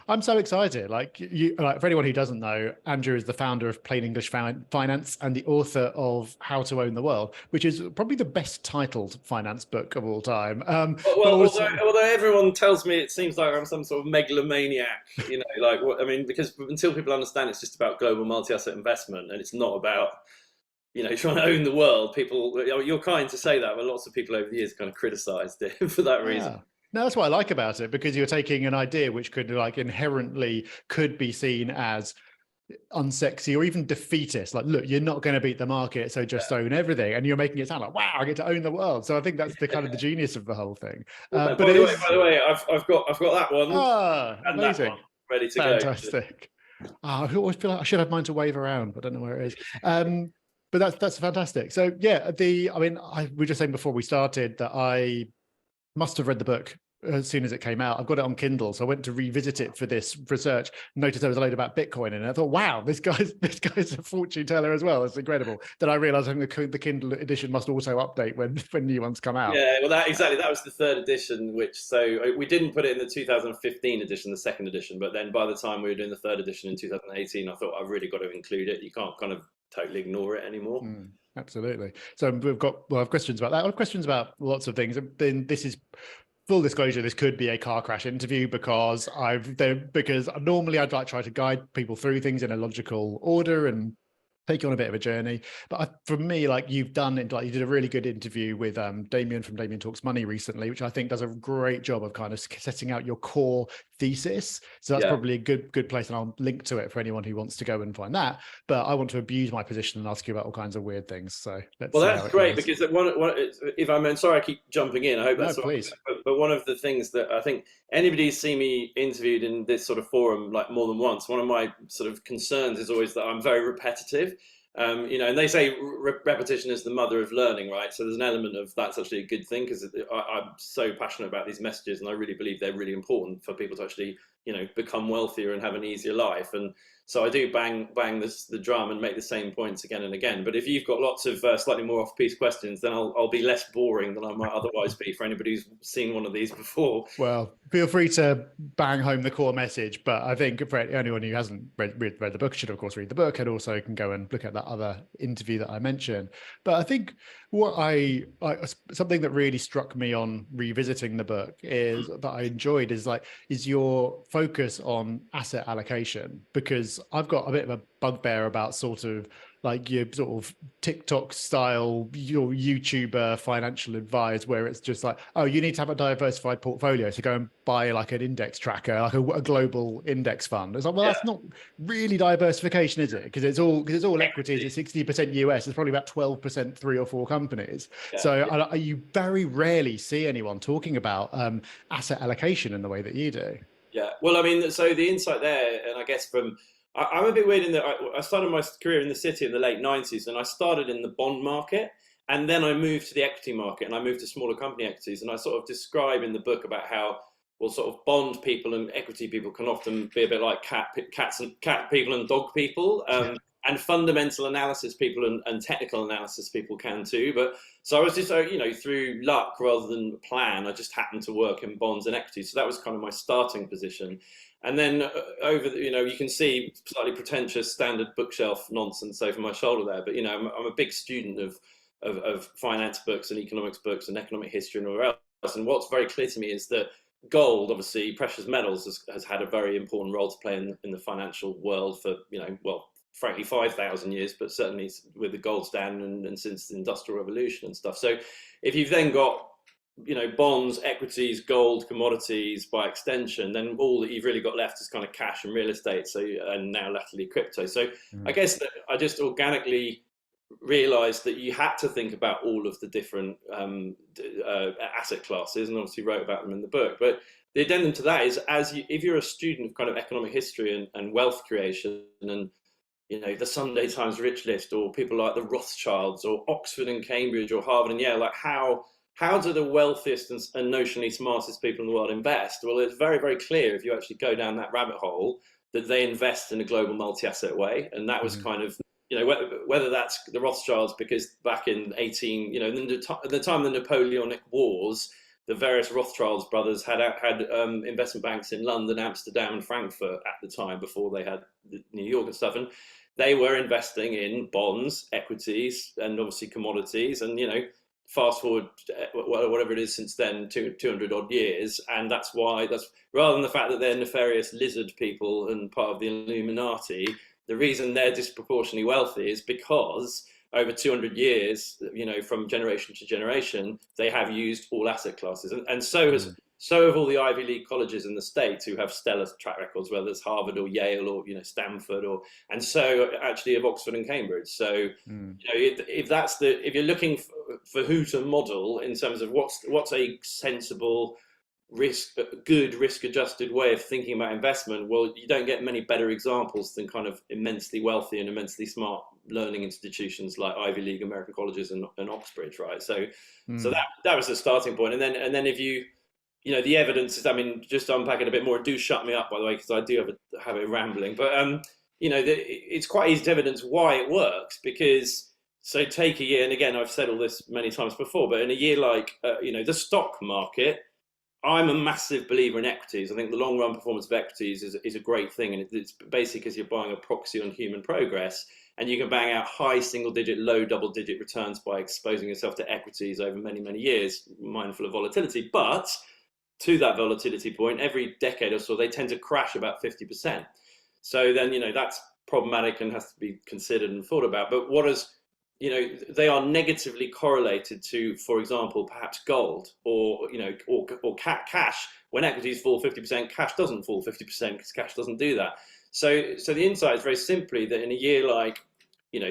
I'm so excited. Like for anyone who doesn't know, Andrew is the founder of Plain English Finance and the author of How to Own the World, which is probably the best titled finance book of all time. But Well, also, although everyone tells me it seems like I'm some sort of megalomaniac, like what I mean, because until people understand it's just about global multi-asset investment and it's not about, trying to own the world. People, you're kind to say that, but lots of people over the years kind of criticised it for that reason. yeah. No, that's what I like about it because you're taking an idea which could like inherently could be seen as unsexy or even defeatist. Like, look, you're not going to beat the market, so just own everything, and you're making it sound like, wow, I get to own the world. So I think that's the kind of the genius of the whole thing. Well, But it by is the way, I've got that one and that one amazing, ready to go. fantastic. I always feel like I should have mine to wave around, but I don't know where it is. But that's fantastic. So yeah, I mean, we were just saying before we started that I must have read the book as soon as it came out. I've got it on Kindle, so I went to revisit it for this research. Noticed there was a load about Bitcoin in it. I thought, wow, this guy's a fortune teller as well. It's incredible. Then I realized I think the Kindle edition must also update when new ones come out. Yeah, well, that was the third edition, we didn't put it in the 2015 edition, the second edition, but then by the time we were doing the third edition in 2018, I thought I've really got to include it. You can't kind of totally ignore it anymore. Absolutely. So I have questions about that. I have questions about lots of things. Then this is full disclosure, this could be a car crash interview because because normally I'd like try to guide people through things in a logical order and take you on a bit of a journey. But for me, like you've done it, like you did a really good interview with Damien from Damien Talks Money recently, which I think does a great job of kind of setting out your core thesis. So that's Yeah. probably a good place, and I'll link to it for anyone who wants to go and find that. But I want to abuse my position and ask you about all kinds of weird things. So let's Well, see how that's it great goes. because if I'm sorry, I keep jumping in. I hope No, that's all right. please. But one of the things that I think anybody who's seen me interviewed in this sort of forum like more than once, one of my sort of concerns is always that I'm very repetitive. And they say repetition is the mother of learning, right? So there's an element of that's actually a good thing because I'm so passionate about these messages, and I really believe they're really important for people to actually, become wealthier and have an easier life. And so I do bang the drum and make the same points again and again. But if you've got lots of slightly more off-piece questions, then I'll be less boring than I might otherwise be for anybody who's seen one of these before. Well, feel free to bang home the core message, but I think for anyone who hasn't read the book should, of course, read the book and also can go and look at that other interview that I mentioned. But I think something that really struck me on revisiting the book is that I enjoyed is your focus on asset allocation, because I've got a bit of a bugbear about sort of like your sort of TikTok style, your YouTuber financial advice, where it's just like, oh, you need to have a diversified portfolio. So go and buy like an index tracker, like a global index fund. It's like, well, Yeah. that's not really diversification, is it? Because it's all equities. It's 60% US. It's probably about 12% three or four companies. Yeah. So you very rarely see anyone talking about asset allocation in the way that you do. Yeah. Well, I mean, so the insight there, and I guess I'm a bit weird in that I started my career in the city in the late 90s, and I started in the bond market. And then I moved to the equity market, and I moved to smaller company equities. And I sort of describe in the book about how, well, sort of bond people and equity people can often be a bit like cat people and dog people. And fundamental analysis people and technical analysis people can too. But so I was just, through luck rather than plan, I just happened to work in bonds and equities. So that was kind of my starting position. And then you can see slightly pretentious standard bookshelf nonsense over my shoulder there. But, I'm a big student of finance books and economics books and economic history and all else. And what's very clear to me is that gold, obviously, precious metals has had a very important role to play in the financial world for, frankly, 5,000 years, but certainly with the gold standard and since the Industrial Revolution and stuff. So if you've then got, bonds, equities, gold, commodities by extension, then all that you've really got left is kind of cash and real estate. So, and now latterly crypto. So I guess that I just organically realized that you had to think about all of the different asset classes, and obviously wrote about them in the book. But the addendum to that is, if you're a student of kind of economic history and wealth creation, and the Sunday Times Rich List, or people like the Rothschilds, or Oxford and Cambridge, or Harvard and Yale, like how do the wealthiest and notionally smartest people in the world invest? Well, it's very, very clear if you actually go down that rabbit hole that they invest in a global multi-asset way, and that was kind of whether that's the Rothschilds, because back in 18, the time of the Napoleonic Wars, the various Rothschilds brothers had investment banks in London, Amsterdam, and Frankfurt at the time before they had New York and stuff, and they were investing in bonds, equities, and obviously commodities, and fast forward whatever it is since then, 200 odd years, and that's rather than the fact that they're nefarious lizard people and part of the Illuminati, the reason they're disproportionately wealthy is because over 200 years, from generation to generation, they have used all asset classes, and so have all the Ivy League colleges in the States who have stellar track records, whether it's Harvard or Yale or Stanford, and so actually of Oxford and Cambridge. So if you're looking for who to model in terms of what's a sensible good risk-adjusted way of thinking about investment, well, you don't get many better examples than kind of immensely wealthy and immensely smart learning institutions like Ivy League, American colleges, and Oxbridge, right? So that was the starting point, and then if you the evidence is, I mean, just to unpack it a bit more, and do shut me up, by the way, because I do have a habit of rambling, but it's quite easy to evidence why it works, because so take a year, and again, I've said all this many times before, but in a year like the stock market, I'm a massive believer in equities. I think the long run performance of equities is a great thing, and it's basically because you're buying a proxy on human progress, and you can bang out high single digit, low double digit returns by exposing yourself to equities over many, many years, mindful of volatility. But to that volatility point, every decade or so, they tend to crash about 50%. So then, that's problematic and has to be considered and thought about. But they are negatively correlated to, for example, perhaps gold or cash. When equities fall 50%, cash doesn't fall 50% because cash doesn't do that. So the insight is very simply that in a year like,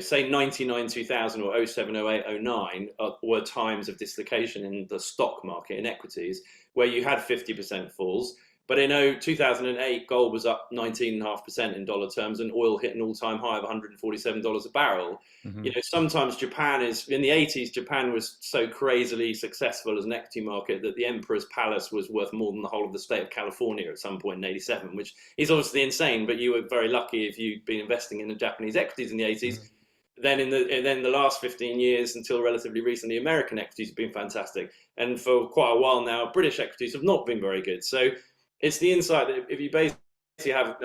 say 99, 2000 or 07, 08, 09 were times of dislocation in the stock market, in equities, where you had 50% falls. But in 2008, gold was up 19.5% in dollar terms, and oil hit an all-time high of $147 a barrel. Mm-hmm. Sometimes in the 80s, Japan was so crazily successful as an equity market that the Emperor's Palace was worth more than the whole of the state of California at some point in 87, which is obviously insane, but you were very lucky if you'd been investing in the Japanese equities in the 80s. Mm-hmm. Then in the last 15 years, until relatively recently, American equities have been fantastic. And for quite a while now, British equities have not been very good. So it's the insight that if you basically have,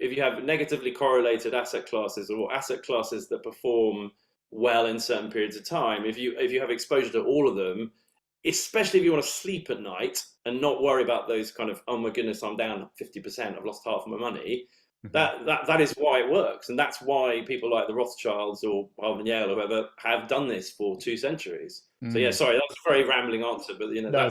if you have negatively correlated asset classes, or asset classes that perform well in certain periods of time, if you have exposure to all of them, especially if you want to sleep at night and not worry about those kind of, oh my goodness, I'm down 50%, I've lost half of my money, that is why it works, and that's why people like the Rothschilds or Harvard and Yale or whoever have done this for 2 centuries. So yeah, sorry, that's a very rambling answer, but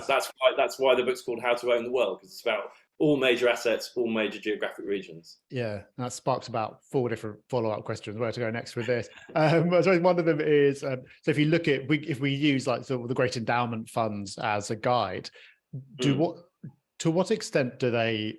that's why the book's called How to Own the World, because it's about all major assets, all major geographic regions. Yeah, that sparks about 4 different follow-up questions. Where to go next with this? I suppose one of them is, so if you look at, if we use like sort of the great endowment funds as a guide, to what extent do they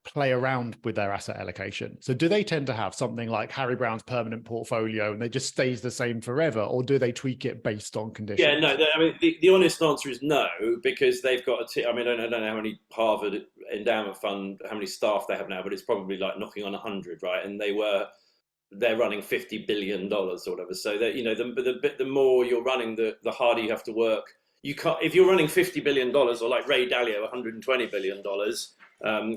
play around with their asset allocation? So do they tend to have something like Harry Brown's permanent portfolio and they just stays the same forever, or do they tweak it based on conditions? Yeah, no, I mean, the honest answer is no, because they've got I mean, I don't know how many Harvard endowment fund, how many staff they have now, but it's probably like knocking on 100, right? And they're running $50 billion or whatever. So that, the more you're running, the harder you have to work. You can't, if you're running $50 billion, or like Ray Dalio, $120 billion,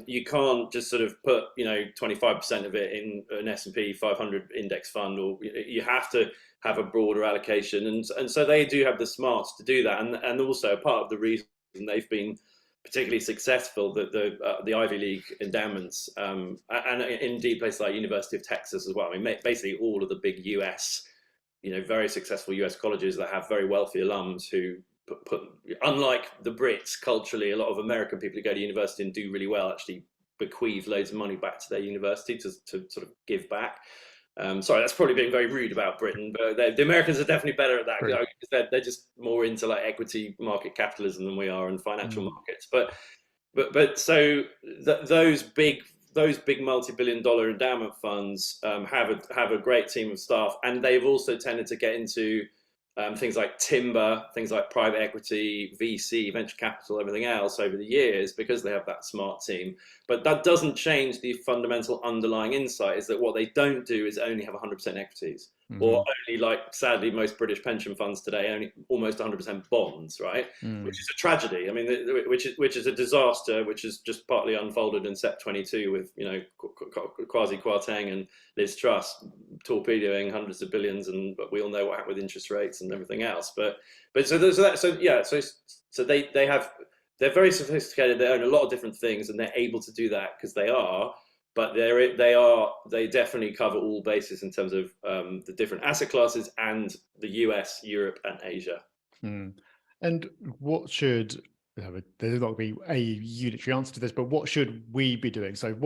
you can't just sort of put 25% of it in an S&P 500 index fund, or you have to have a broader allocation, and so they do have the smarts to do that, and also part of the reason they've been particularly successful, that the Ivy League endowments, and indeed places like University of Texas as well. I mean, basically all of the big US, very successful US colleges that have very wealthy alums who unlike the Brits, culturally, a lot of American people who go to university and do really well actually bequeath loads of money back to their university to sort of give back. Sorry, that's probably being very rude about Britain, but the Americans are definitely better at that, because they're just more into like equity market capitalism than we are, in financial markets. But so those big multi-billion-dollar endowment funds have a great team of staff, and they've also tended to get into things like timber, things like private equity, VC, venture capital, everything else over the years because they have that smart team. But that doesn't change the fundamental underlying insight is that what they don't do is only have 100% equities or only, like, sadly, most British pension funds today, only almost 100% bonds, right? Which is a tragedy. I mean, which is a disaster, which is just partly unfolded in SEP 22 with, you know, Kwasi Kwarteng and Liz Truss torpedoing hundreds of billions, and but we all know what happened with interest rates and everything else. But so there's that. So yeah, so they have, they're very sophisticated. They own a lot of different things, and they're able to do that because they are. But they definitely cover all bases in terms of the different asset classes and the US, Europe, and Asia. And what should, there's not going to be a unitary answer to this, but what should we be doing? So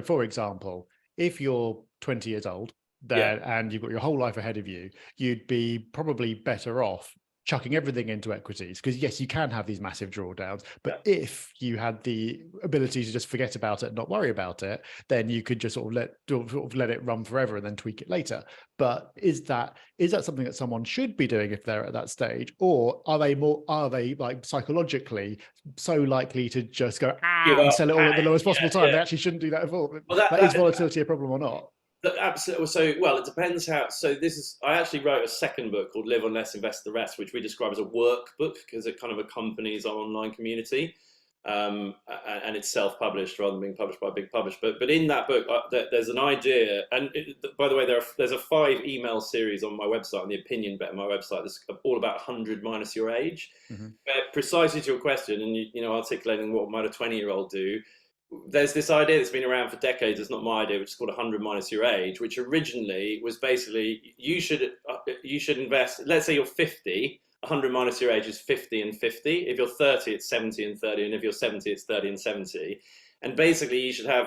for example, if you're 20 years old there and you've got your whole life ahead of you, you'd be probably better off chucking everything into equities, because yes, you can have these massive drawdowns, but if you had the ability to just forget about it and not worry about it, then you could just sort of let it run forever and then tweak it later. But is that something that someone should be doing if they're at that stage, or are they like psychologically so likely to just go and sell it all at the lowest possible time? They actually shouldn't do that at all. Well, is volatility a problem or not? Absolutely. So, well, it depends how. So I actually wrote a second book called Live on Less, Invest the Rest, which we describe as a workbook because it kind of accompanies our online community, and it's self-published rather than being published by a big publisher. But in that book, there's an idea, and by the way, there's a 5 email series on my website, on the opinion bit on my website. That's all about 100 minus your age. But precisely to your question, and you know, articulating what might a 20-year-old do. There's this idea that's been around for decades. It's not my idea, which is called 100 minus your age, which originally was basically you should invest. Let's say you're 50. 100 minus your age is 50 and 50. If you're 30, it's 70 and 30, and if you're 70, it's 30 and 70. And basically, you should have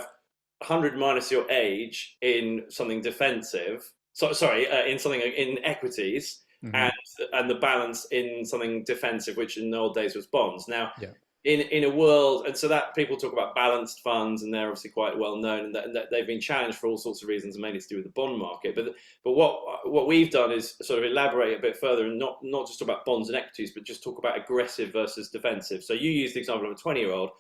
100 minus your age in something defensive. In something in equities, and the balance in something defensive, which in the old days was bonds. Now. Yeah. In a world, and so that people talk about balanced funds, and they're obviously quite well known, and that they've been challenged for all sorts of reasons, mainly to do with the bond market. But what we've done is sort of elaborate a bit further, and not just about bonds and equities, but just talk about aggressive versus defensive. So you used the example of a 20-year-old.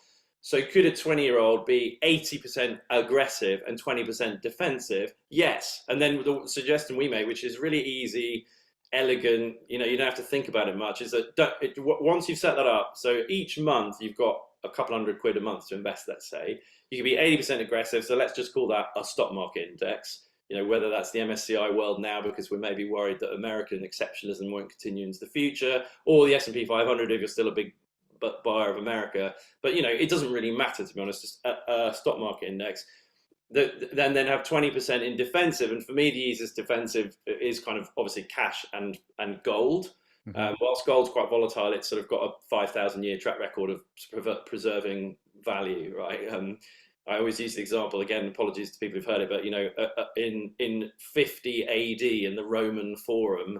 So could a 20-year-old be 80% aggressive and 20% defensive? Yes. And then the suggestion we made, which is really easy, elegant, you know, you don't have to think about it much, is that once you've set that up, so each month you've got a couple £100 a month to invest, let's say, you can be 80% aggressive, so let's just call that a stock market index, you know, whether that's the MSCI World now because we're maybe worried that American exceptionalism won't continue into the future, or the S&P 500 if you're still a big buyer of America. But, you know, it doesn't really matter, to be honest, just a stock market index. Then have 20% in defensive, and for me the easiest defensive is kind of obviously cash and gold. Whilst gold's quite volatile, it's sort of got a 5,000-year track record of preserving value, right? I always use the example, again, apologies to people who've heard it, but you know, in 50 AD in the Roman Forum,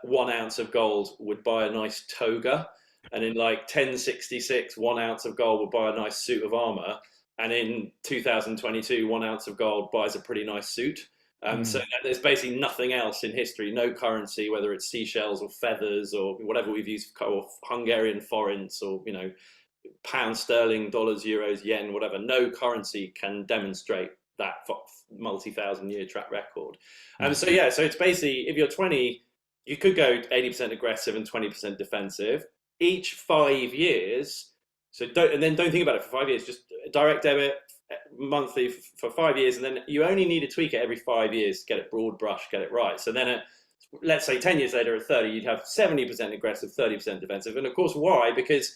1 ounce of gold would buy a nice toga, and in like 1066, 1 ounce of gold would buy a nice suit of armor. And in 2022, 1 ounce of gold buys a pretty nice suit. So there's basically nothing else in history, no currency, whether it's seashells or feathers or whatever we've used, or Hungarian forints or, you know, pound sterling, dollars, euros, yen, whatever. No currency can demonstrate that multi-thousand-year track record. So it's basically, if you're 20, you could go 80% aggressive and 20% defensive. Each 5 years. So don't think about it for 5 years. Just direct debit monthly for 5 years, and then you only need to tweak it every 5 years to get it broad brush, get it right. So then, let's say 10 years later at 30, you'd have 70% aggressive, 30% defensive. And of course, why? Because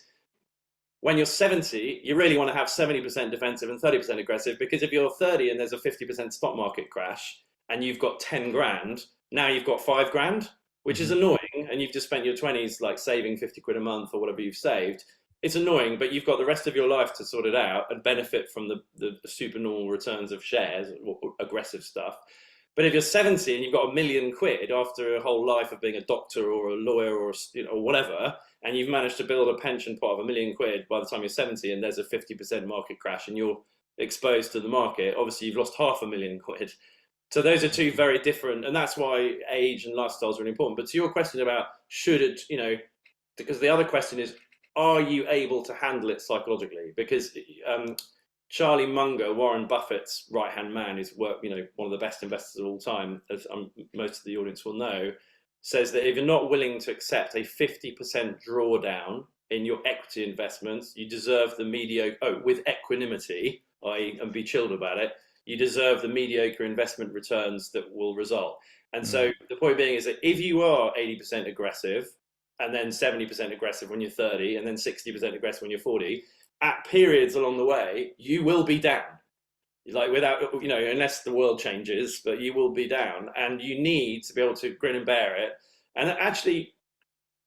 when you're 70, you really want to have 70% defensive and 30% aggressive. Because if you're 30 and there's a 50% stock market crash, and you've got 10 grand, now you've got 5 grand, which is annoying, and you've just spent your 20s like saving 50 quid a month or whatever you've saved. It's annoying, but you've got the rest of your life to sort it out and benefit from the supernormal returns of shares or aggressive stuff. But if you're 70 and you've got £1 million after a whole life of being a doctor or a lawyer or, you know, whatever, and you've managed to build a pension pot of £1 million by the time you're 70, and there's a 50% market crash and you're exposed to the market, obviously you've lost £500,000. So those are two very different, and that's why age and lifestyle is really important. But to your question about should it, because the other question is, are you able to handle it psychologically? Because Charlie Munger, Warren Buffett's right-hand man, who's one of the best investors of all time, as most of the audience will know, says that if you're not willing to accept a 50% drawdown in your equity investments, you deserve the mediocre, with equanimity, i.e., and be chilled about it, you deserve the mediocre investment returns that will result. And so the point being is that if you are 80% aggressive, and then 70% aggressive when you're 30, and then 60% aggressive when you're 40, at periods along the way, you will be down. Like without, unless the world changes, but you will be down, and you need to be able to grin and bear it. And actually,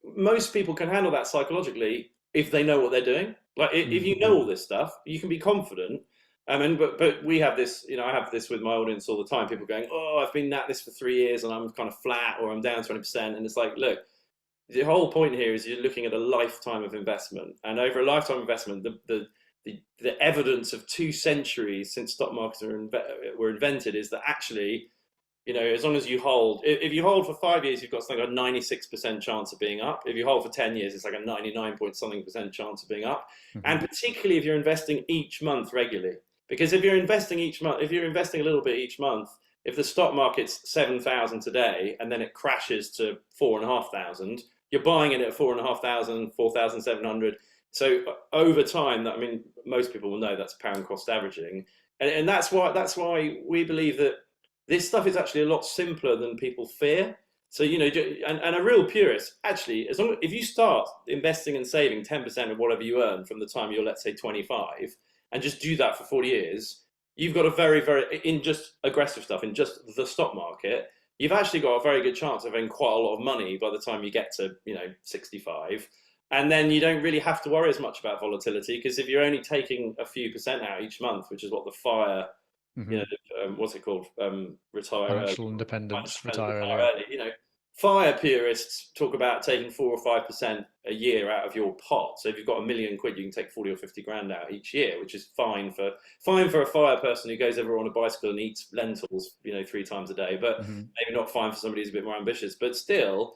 most people can handle that psychologically if they know what they're doing. Like if you know all this stuff, you can be confident. But we have this, I have this with my audience all the time. People going, "Oh, I've been at this for 3 years and I'm kind of flat, or I'm down 20%." And it's like, look, the whole point here is you're looking at a lifetime of investment, and over a lifetime investment, the evidence of 2 centuries since stock markets were invented is that actually, as long as you hold, if you hold for 5 years, you've got something like a 96% chance of being up. If you hold for 10 years, it's like a 99 point something percent chance of being up. And particularly if you're investing each month regularly, because if you're investing a little bit each month, if the stock market's 7,000 today and then it crashes to 4,500, you're buying it at 4,500, 4,700. So over time, most people will know that's pound cost averaging, and that's why we believe that this stuff is actually a lot simpler than people fear. So and a real purist, actually, if you start investing and saving 10% of whatever you earn from the time you're, let's say, 25, and just do that for 40 years, you've got a very, very, in just aggressive stuff, in just the stock market, you've actually got a very good chance of having quite a lot of money by the time you get to 65. And then you don't really have to worry as much about volatility, because if you're only taking a few percent out each month, which is what the FIRE, what's it called? Retire Financial early. independence, Retire retire early. FIRE purists talk about taking 4 or 5% a year out of your pot. So if you've got £1 million, you can take 40 or 50 grand out each year, which is fine for a FIRE person who goes over on a bicycle and eats lentils, 3 times a day. But maybe not fine for somebody who's a bit more ambitious. But still,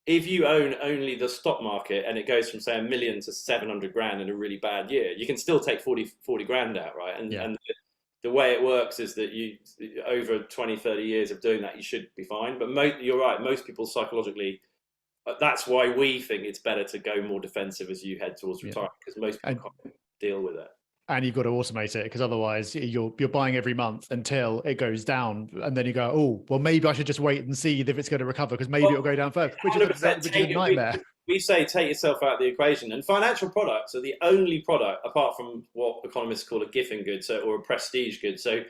if you own only the stock market and it goes from, say, 1 million to 700 grand in a really bad year, you can still take 40 grand out, right? And the way it works is that you, over 20, 30 years of doing that, you should be fine. But you're right, most people psychologically, that's why we think it's better to go more defensive as you head towards retirement, because most people can't deal with it. And you've got to automate it, because otherwise you're buying every month until it goes down, and then you go, oh, well, maybe I should just wait and see if it's going to recover, because maybe it'll go down further, which is a nightmare. We say take yourself out of the equation, and financial products are the only product, apart from what economists call a Giffen good, or a prestige good. So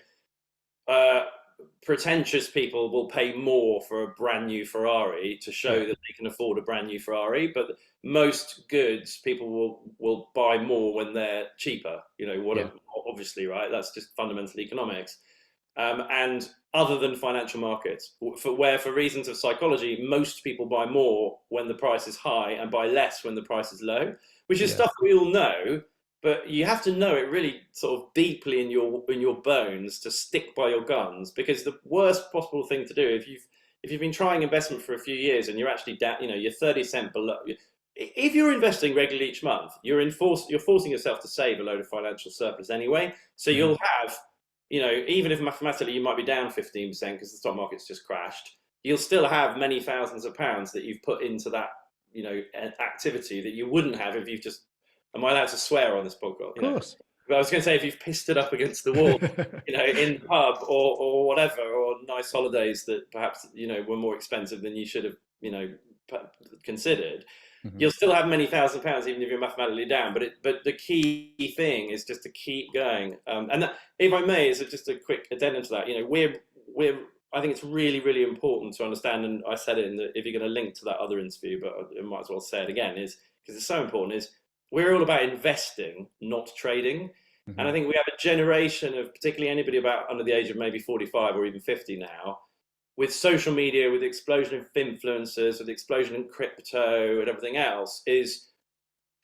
pretentious people will pay more for a brand new Ferrari to show that they can afford a brand new Ferrari, but most goods people will buy more when they're cheaper. Obviously, right? That's just fundamental economics. And other than financial markets, for reasons of psychology, most people buy more when the price is high and buy less when the price is low, which is stuff we all know. But you have to know it really sort of deeply in your bones to stick by your guns, because the worst possible thing to do, if you've been trying investment for a few years and you're actually down, you're 30 cents below. If you're investing regularly each month, you're forcing yourself to save a load of financial surplus anyway. So you'll have, even if mathematically you might be down 15% because the stock market's just crashed, you'll still have many thousands of pounds that you've put into that, activity that you wouldn't have if you've just. Am I allowed to swear on this podcast? Of course. But I was going to say, if you've pissed it up against the wall, in the pub or whatever, or nice holidays that perhaps, were more expensive than you should have, considered, you'll still have many thousand pounds, even if you're mathematically down. But the key thing is just to keep going. And that, if I may, is just a quick addendum to that. I think it's really, really important to understand, and I said it if you're going to link to that other interview, but I might as well say it again, is because it's so important, is we're all about investing, not trading. And I think we have a generation of, particularly anybody about under the age of maybe 45 or even 50 now, with social media, with the explosion of influencers, with the explosion in crypto and everything else, is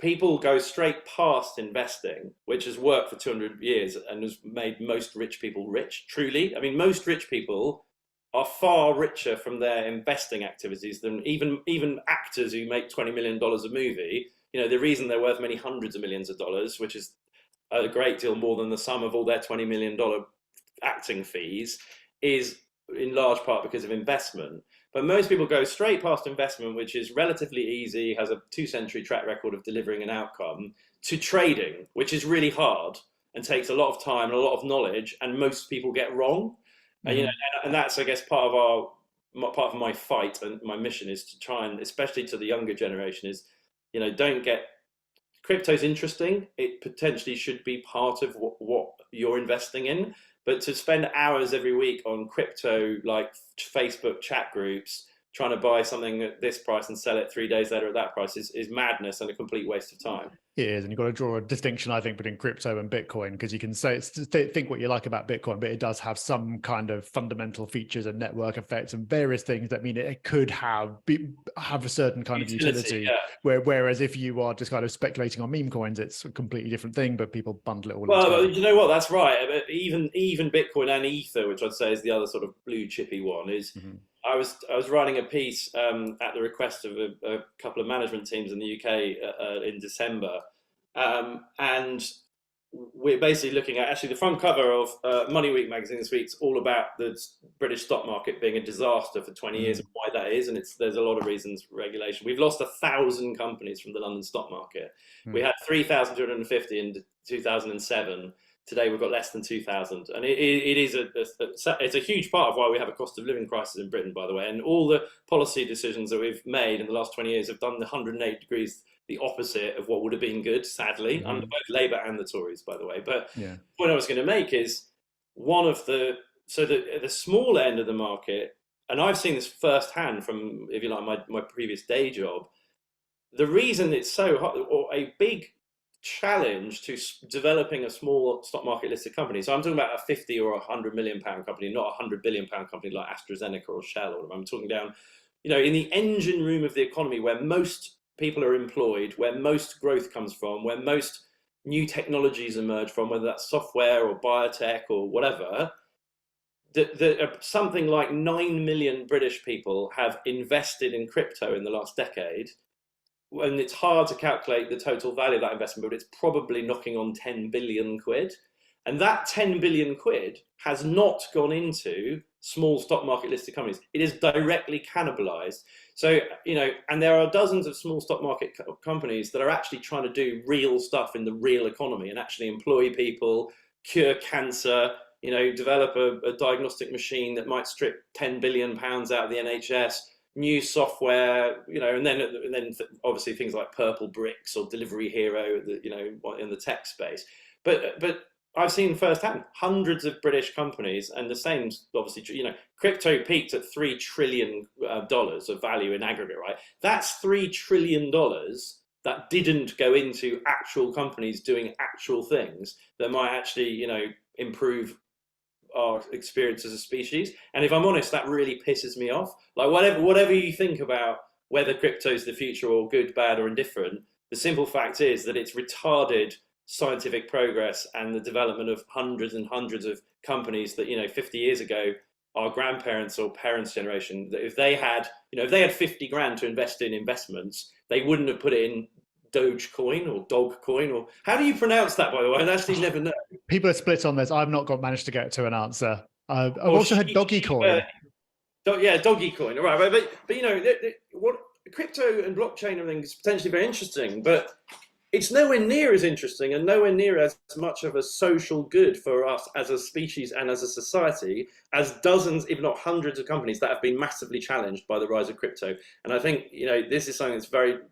people go straight past investing, which has worked for 200 years and has made most rich people rich, truly. I mean, most rich people are far richer from their investing activities than even actors who make $20 million a movie. You know, the reason they're worth many hundreds of millions of dollars, which is a great deal more than the sum of all their $20 million acting fees, is in large part because of investment. But most people go straight past investment, which is relatively easy, has a 2-century track record of delivering an outcome, to trading, which is really hard and takes a lot of time and a lot of knowledge, and most people get wrong. You know, and that's, I guess, part of my fight and my mission is to try and, especially to the younger generation, is, you know, don't get crypto's interesting. It potentially should be part of what you're investing in, but to spend hours every week on crypto, like Facebook chat groups, trying to buy something at this price and sell it 3 days later at that price is madness and a complete waste of time. It is, and you've got to draw a distinction, I think, between crypto and Bitcoin, because you can say think what you like about Bitcoin, but it does have some kind of fundamental features and network effects and various things that mean it could have a certain kind of utility. Yeah. Whereas if you are just kind of speculating on meme coins, it's a completely different thing, but people bundle it all. Well, you know what? That's right. Even Bitcoin and Ether, which I'd say is the other sort of blue chippy one, is. I was writing a piece at the request of a couple of management teams in the UK in December, and we're basically looking at, actually the front cover of Money Week magazine this week's all about the British stock market being a disaster for 20 years and why that is, and there's a lot of reasons. Regulation. We've lost 1,000 companies from the London stock market. We had 3,250 in 2007. Today we've got less than 2,000, and it is it's a huge part of why we have a cost of living crisis in Britain, by the way. And all the policy decisions that we've made in the last 20 years have done the 180 degrees the opposite of what would have been good, sadly, under both Labour and the Tories, by the way. But the point I was going to make is the small end of the market, and I've seen this firsthand from, if you like, my previous day job. The reason it's so hard, or a big challenge to developing a small stock market listed company. So I'm talking about a 50 or 100 million pound company, not a 100 billion pound company like AstraZeneca or Shell. Or I'm talking down, you know, in the engine room of the economy where most people are employed, where most growth comes from, where most new technologies emerge from, whether that's software or biotech or whatever. Something like 9 million British people have invested in crypto in the last decade. And it's hard to calculate the total value of that investment, but it's probably knocking on 10 billion quid. And that 10 billion quid has not gone into small stock market listed companies. It is directly cannibalized. So, you know, and there are dozens of small stock market companies that are actually trying to do real stuff in the real economy and actually employ people, cure cancer, you know, develop a diagnostic machine that might strip 10 billion pounds out of the NHS. New software, you know, and then obviously things like Purple Bricks or Delivery Hero, you know, in the tech space. But I've seen firsthand hundreds of British companies, and the same, obviously, you know, crypto peaked at $3 trillion of value in aggregate, right? That's $3 trillion that didn't go into actual companies doing actual things that might actually, you know, improve our experience as a species. And if I'm honest, that really pisses me off. Like whatever you think about whether crypto is the future or good, bad or indifferent, the simple fact is that it's retarded scientific progress and the development of hundreds and hundreds of companies that, you know, 50 years ago, our grandparents or parents' generation, that if they had 50 grand to invest in investments, they wouldn't have put it in Dogecoin or Dogcoin, or how do you pronounce that, by the way? I actually never know. People are split on this. I've not managed to get to an answer. I've also had Doggy Coin. Doggy Coin. All right, but you know, what crypto and blockchain and everything is potentially very interesting, but it's nowhere near as interesting and nowhere near as much of a social good for us as a species and as a society as dozens, if not hundreds, of companies that have been massively challenged by the rise of crypto. And I think, you know, this is something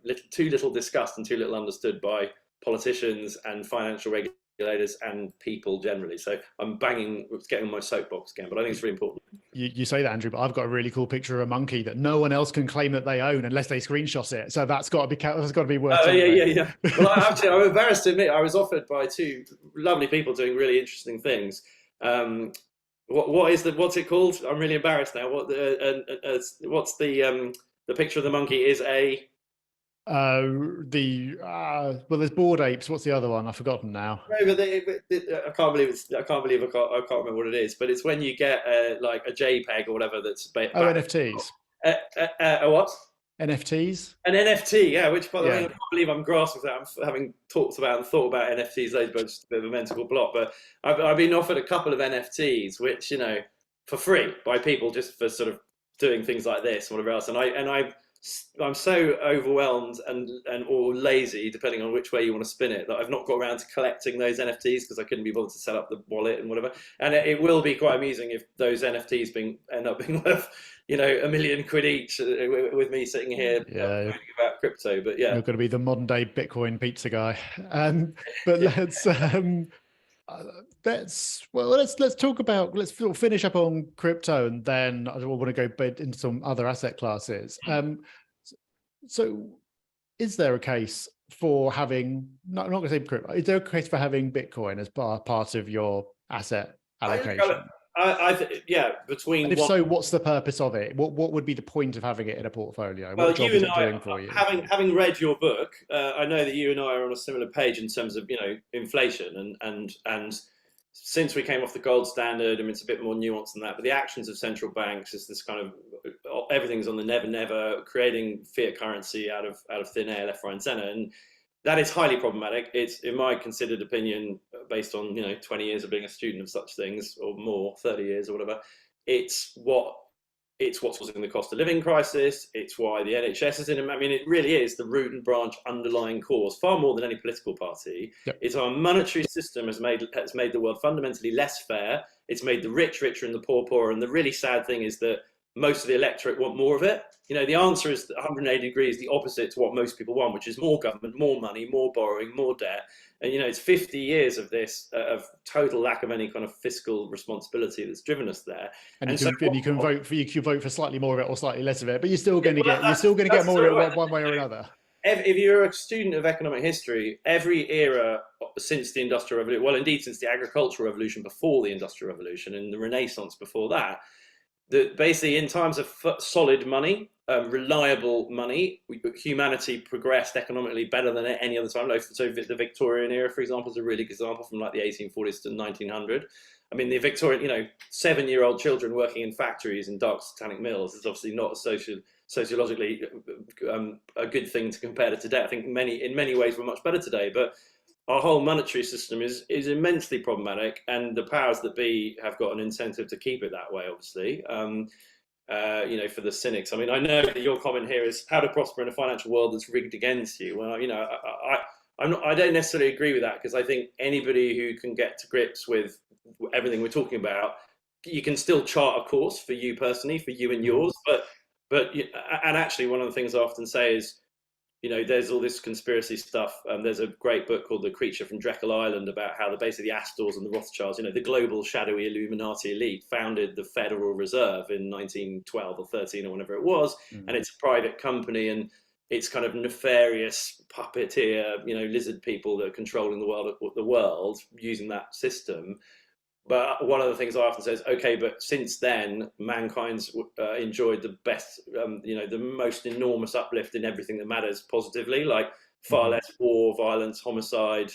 that's too little discussed and too little understood by politicians and financial regulators and people generally. So I'm getting on my soapbox again, but I think it's really important. You say that, Andrew, but I've got a really cool picture of a monkey that no one else can claim that they own unless they screenshot it. So that's got to be worth. Oh yeah. Well, I'm embarrassed to admit I was offered by two lovely people doing really interesting things. What's it called? I'm really embarrassed now. What's the picture of the monkey is a Well, there's Bored Apes. What's the other one? I've forgotten now. No, but I can't believe I can't remember what it is. But it's when you get like a JPEG or whatever that's Oh, back. NFTs. A what? NFTs. An NFT, yeah. Which, by the way, I Yeah. can't believe I'm grasping that. I'm having talked about and thought about NFTs loads, but just a bit of a mental block. But I've been offered a couple of NFTs, which for free by people just for sort of doing things like this and whatever else. I'm so overwhelmed and or lazy, depending on which way you want to spin it, that I've not got around to collecting those NFTs because I couldn't be bothered to set up the wallet and whatever. And it will be quite amusing if those NFTs end up being worth £1 million each with me sitting here Yeah. about crypto. But yeah, You're going to be the modern day Bitcoin pizza guy. But yeah. let's talk about, let's finish up on crypto, and then I want to go bit into some other asset classes. So is there a case for having, not going to say crypto, is there a case for having Bitcoin as part of your asset allocation? Yeah, between And if so, what's the purpose of it? What would be the point of having it in a portfolio? well, What job you is and it I, doing for you? having read your book, I know that you and I are on a similar page in terms of inflation and since we came off the gold standard, I mean, it's a bit more nuanced than that. But the actions of central banks is this kind of everything's on the never, never, creating fiat currency out of thin air, left, right, and centre, and that is highly problematic. It's, in my considered opinion, based on 20 years of being a student of such things, or more, 30 years or whatever. It's what's causing the cost of living crisis. It's why the NHS is in. I mean, it really is the root and branch underlying cause, far more than any political party. Yep. It's our monetary system has made the world fundamentally less fair. It's made the rich richer and the poor poorer. And the really sad thing is that most of the electorate want more of it. The answer is 180 degrees the opposite to what most people want, which is more government, more money, more borrowing, more debt. And it's 50 years of this of total lack of any kind of fiscal responsibility that's driven us there. And you can vote for slightly more of it or slightly less of it, but you're still going to get more of it one way or another. If you're a student of economic history, every era since the Industrial Revolution, well, indeed, since the Agricultural Revolution before the Industrial Revolution and the Renaissance before that, basically in times of solid money, reliable money, humanity progressed economically better than any other time. So the Victorian era, for example, is a really good example, from like the 1840s to 1900. I mean, the Victorian, 7-year-old children working in factories in dark satanic mills is obviously not sociologically a good thing to compare to today. I think in many ways we're much better today, but our whole monetary system is immensely problematic, and the powers that be have got an incentive to keep it that way, obviously. For the cynics. I mean, I know that your comment here is how to prosper in a financial world that's rigged against you. Well, I don't necessarily agree with that, because I think anybody who can get to grips with everything we're talking about, you can still chart a course for you personally, for you and yours. And actually, one of the things I often say is, there's all this conspiracy stuff. There's a great book called The Creature from Jekyll Island about how basically the Astors and the Rothschilds, the global shadowy Illuminati elite, founded the Federal Reserve in 1912 or 13 or whenever it was. And it's a private company, and it's kind of nefarious puppeteer, lizard people that are controlling the world using that system. But one of the things I often say is, okay, but since then, mankind's enjoyed the best, the most enormous uplift in everything that matters positively, like far less war, violence, homicide,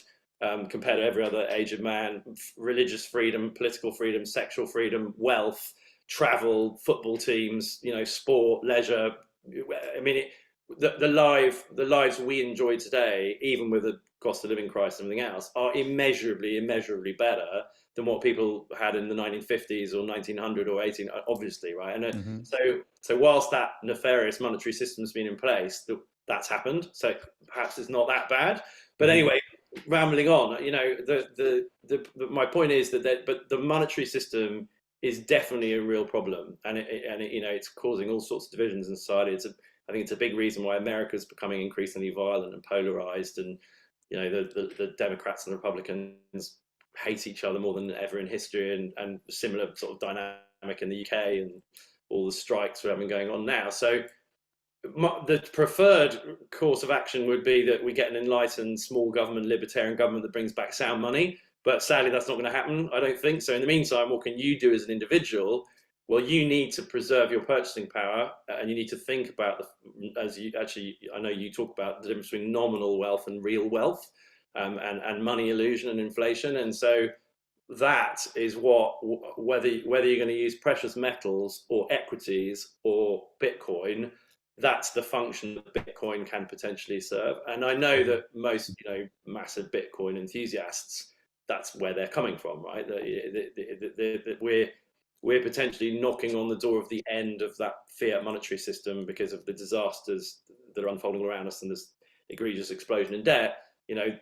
compared to every other age of man, religious freedom, political freedom, sexual freedom, wealth, travel, football teams, sport, leisure. I mean, the lives we enjoy today, even with the cost of living crisis and everything else, are immeasurably better than what people had in the 1950s or 1900 or 18, obviously, right? And so whilst that nefarious monetary system's been in place, that's happened. So perhaps it's not that bad. But anyway, rambling on, my point is that but the monetary system is definitely a real problem, and it's causing all sorts of divisions in society. I think it's a big reason why America is becoming increasingly violent and polarized, and the Democrats and the Republicans hate each other more than ever in history, and similar sort of dynamic in the UK, and all the strikes we're having going on now. So the preferred course of action would be that we get an enlightened, small government, libertarian government that brings back sound money. But sadly, that's not going to happen, I don't think. So in the meantime, what can you do as an individual? well, you need to preserve your purchasing power, and you need to think about as you actually, I know you talk about the difference between nominal wealth and real wealth, and money illusion and inflation, and so that is what, whether you're going to use precious metals or equities or Bitcoin, that's the function that Bitcoin can potentially serve. And I know that most, massive Bitcoin enthusiasts, that's where they're coming from, right? That we're potentially knocking on the door of the end of that fiat monetary system because of the disasters that are unfolding around us and this egregious explosion in debt.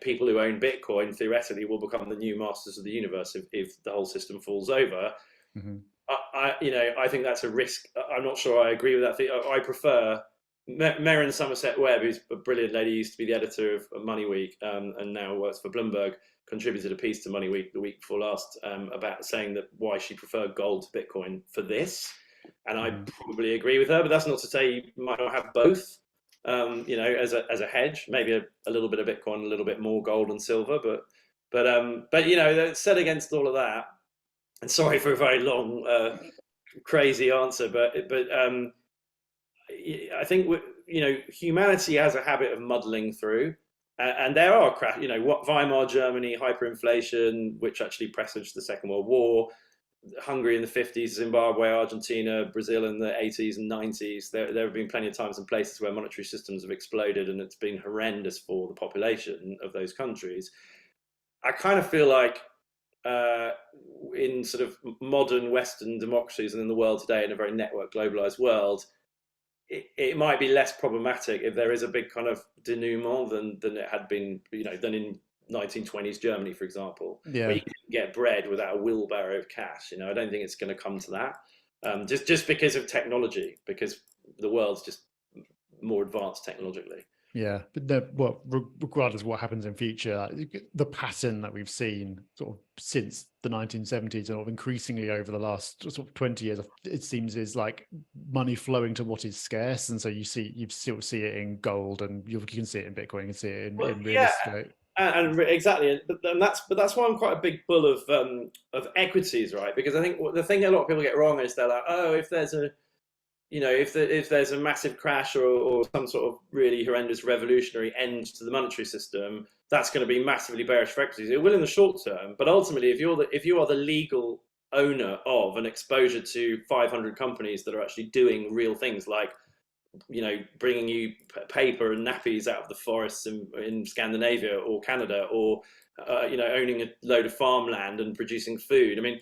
People who own Bitcoin theoretically will become the new masters of the universe if the whole system falls over. Mm-hmm. I think that's a risk. I'm not sure I agree with that. I prefer Meryn Somerset Webb, who's a brilliant lady, used to be the editor of Money Week, and now works for Bloomberg, contributed a piece to Money Week the week before last, about saying that why she preferred gold to Bitcoin for this. And I probably agree with her, but that's not to say you might not have both. As a hedge, maybe a little bit of Bitcoin, a little bit more gold and silver, but set against all of that. And sorry for a very long, crazy answer, but I think humanity has a habit of muddling through, and there are what Weimar Germany, hyperinflation, which actually presaged the Second World War. Hungary in the 50s, Zimbabwe, Argentina, Brazil in the 80s and 90s. There have been plenty of times and places where monetary systems have exploded, and it's been horrendous for the population of those countries. I kind of feel like in sort of modern Western democracies and in the world today, in a very network globalized world, it might be less problematic if there is a big kind of denouement than it had been, than in 1920s Germany, for example, where you can get bread without a wheelbarrow of cash. I don't think it's going to come to that, just because of technology, because the world's just more advanced technologically. Yeah, but regardless of what happens in future, the pattern that we've seen sort of since the 1970s and increasingly over the last sort of 20 years, it seems, is like money flowing to what is scarce, and so you still see it in gold, and you can see it in Bitcoin, you can see it in real estate. And exactly, but that's why I'm quite a big bull of equities, right? Because I think the thing a lot of people get wrong is they're like, oh, if there's a if there's a massive crash or some sort of really horrendous revolutionary end to the monetary system, that's going to be massively bearish for equities. It will in the short term, but ultimately, if you are the legal owner of an exposure to 500 companies that are actually doing real things, like bringing you paper and nappies out of the forests in Scandinavia or Canada, or owning a load of farmland and producing food. I mean,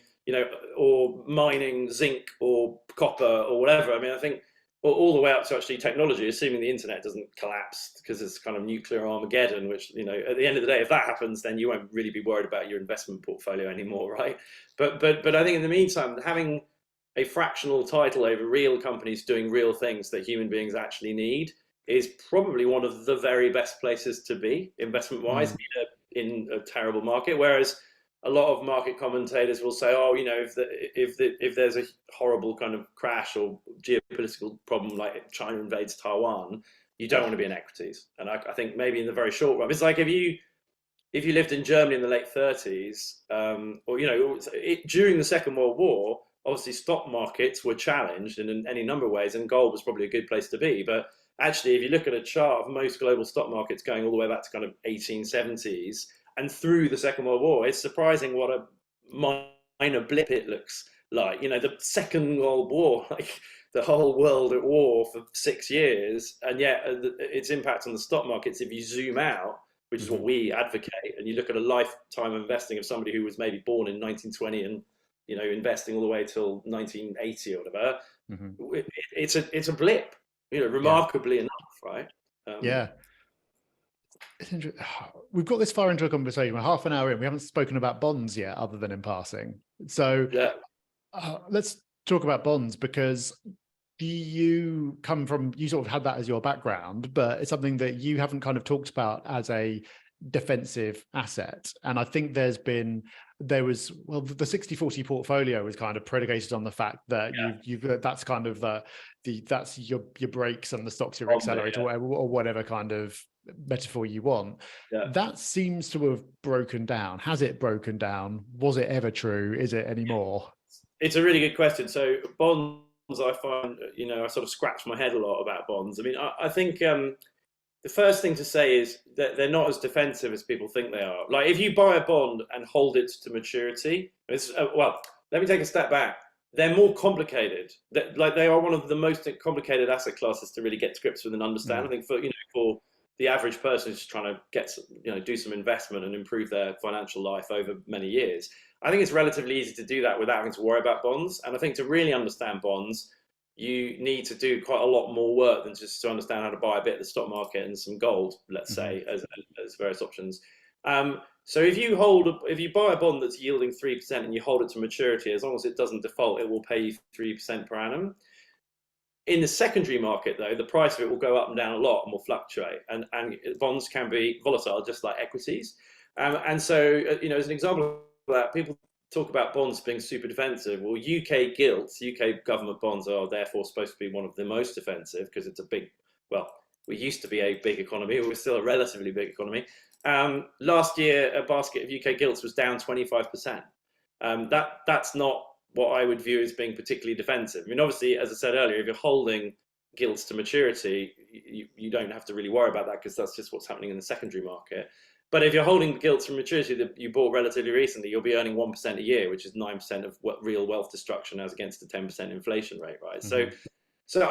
or mining zinc or copper or whatever. I mean, I think all the way up to actually technology, assuming the internet doesn't collapse because it's kind of nuclear Armageddon, which, at the end of the day, if that happens, then you won't really be worried about your investment portfolio anymore, right? But I think in the meantime, having a fractional title over real companies doing real things that human beings actually need is probably one of the very best places to be investment-wise in a terrible market. Whereas a lot of market commentators will say, oh, if there's a horrible kind of crash or geopolitical problem like China invades Taiwan, you don't want to be in equities. And I think maybe in the very short run, it's like if you lived in Germany in the late 30s, during the Second World War, obviously stock markets were challenged in any number of ways, and gold was probably a good place to be. But actually, if you look at a chart of most global stock markets going all the way back to kind of 1870s, and through the Second World War, it's surprising what a minor blip it looks like. The Second World War, like the whole world at war for 6 years, and yet its impact on the stock markets, if you zoom out, which is what we advocate, and you look at a lifetime investing of somebody who was maybe born in 1920 and investing all the way till 1980 or whatever, it's a blip, remarkably enough, right? We've got this far into a conversation. We're half an hour in. We haven't spoken about bonds yet, other than in passing. So let's talk about bonds, because you sort of had that as your background, but it's something that you haven't kind of talked about as a defensive asset. And I think the 60-40 portfolio was kind of predicated on the fact that that's kind of that's your brakes and the stocks your accelerator, or whatever kind of metaphor you want. That seems to have broken down. Has it broken down? Was it ever true? Is it anymore? It's a really good question. So bonds, I find, I sort of scratch my head a lot about bonds. I mean, I think the first thing to say is that they're not as defensive as people think they are. Like if you buy a bond and hold it to maturity, well, let me take a step back. They're more complicated. Like they are one of the most complicated asset classes to really get to grips with and understand. I think for the average person who's trying to do some investment and improve their financial life over many years, I think it's relatively easy to do that without having to worry about bonds. And I think to really understand bonds, you need to do quite a lot more work than just to understand how to buy a bit of the stock market and some gold, let's say, as various options. So if you buy a bond that's yielding 3% and you hold it to maturity, as long as it doesn't default, it will pay you 3% per annum. In the secondary market, though, the price of it will go up and down a lot and will fluctuate, and bonds can be volatile, just like equities. And so, as an example of that, people talk about bonds being super defensive. Well, UK gilts, UK government bonds are therefore supposed to be one of the most defensive because it's we used to be a big economy. We're still a relatively big economy. Last year, a basket of UK gilts was down 25%. That's not what I would view as being particularly defensive. I mean, obviously, as I said earlier, if you're holding gilts to maturity, you don't have to really worry about that because that's just what's happening in the secondary market. But if you're holding gilts from maturity that you bought relatively recently, you'll be earning 1% a year, which is 9% of real wealth destruction as against a 10% inflation rate, right? So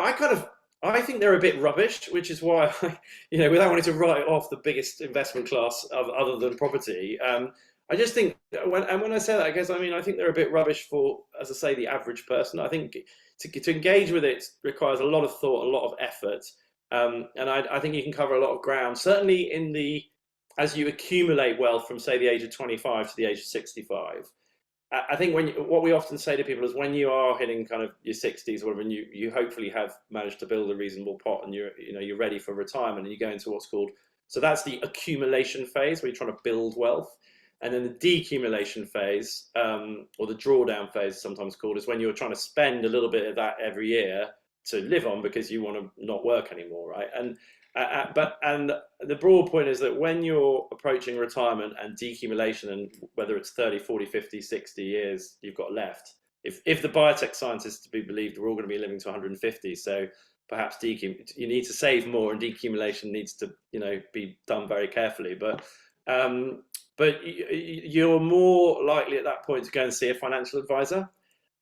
I think they're a bit rubbish, which is why, without wanting to write off the biggest investment class other than property, I just think when I say that, I guess I think they're a bit rubbish for, as I say, the average person. I think to engage with it requires a lot of thought, a lot of effort, and I think you can cover a lot of ground. Certainly as you accumulate wealth from, say, the age of 25 to the age of 65. I think what we often say to people is when you are hitting kind of your 60s or whatever, and you hopefully have managed to build a reasonable pot and you're ready for retirement, and you go into what's called, so that's the accumulation phase where you're trying to build wealth. And then the decumulation phase, or the drawdown phase, sometimes called, is when you're trying to spend a little bit of that every year to live on because you want to not work anymore, right? And the broad point is that when you're approaching retirement and decumulation, and whether it's 30, 40, 50, 60 years you've got left, if the biotech scientists to be believed, we're all going to be living to 150, so perhaps you need to save more, and decumulation needs to be done very carefully. But you're more likely at that point to go and see a financial advisor,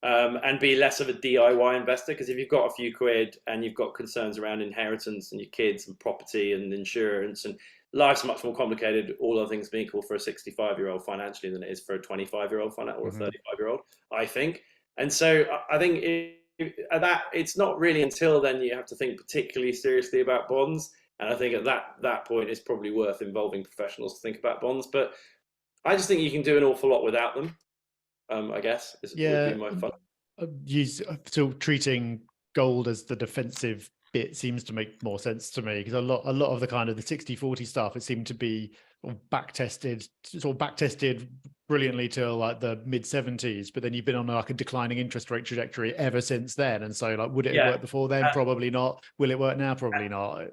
and be less of a DIY investor, because if you've got a few quid and you've got concerns around inheritance and your kids and property and insurance, and life's much more complicated, all other things being equal, for a 65-year-old financially than it is for a 25-year-old or a 35-year-old, I think. And so I think it's not really until then you have to think particularly seriously about bonds. And I think at that point, it's probably worth involving professionals to think about bonds. But I just think you can do an awful lot without them. I guess would be my fun. So treating gold as the defensive bit seems to make more sense to me, because a lot of the kind of the 60-40 stuff, it seemed to be back tested brilliantly till like the mid 70s, but then you've been on like a declining interest rate trajectory ever since then. And so like, would it have worked before then? Probably not. Will it work now? Probably not.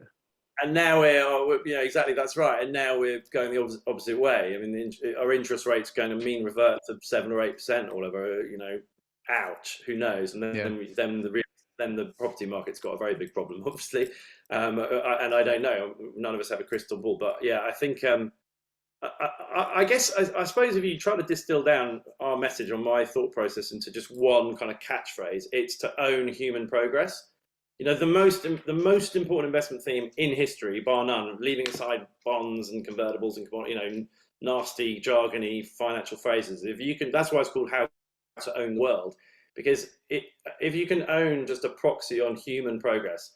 And now exactly, that's right. And now we're going the opposite way. I mean, our interest rate's going to mean revert to 7 or 8% or whatever. Ouch. Who knows? And then the property market's got a very big problem, obviously. And I don't know. None of us have a crystal ball, but yeah, I think. I guess I suppose if you try to distill down our message on my thought process into just one kind of catchphrase, it's to own human progress. The most important investment theme in history, bar none, leaving aside bonds and convertibles and nasty jargony financial phrases. That's why it's called How to Own the World, because if you can own just a proxy on human progress,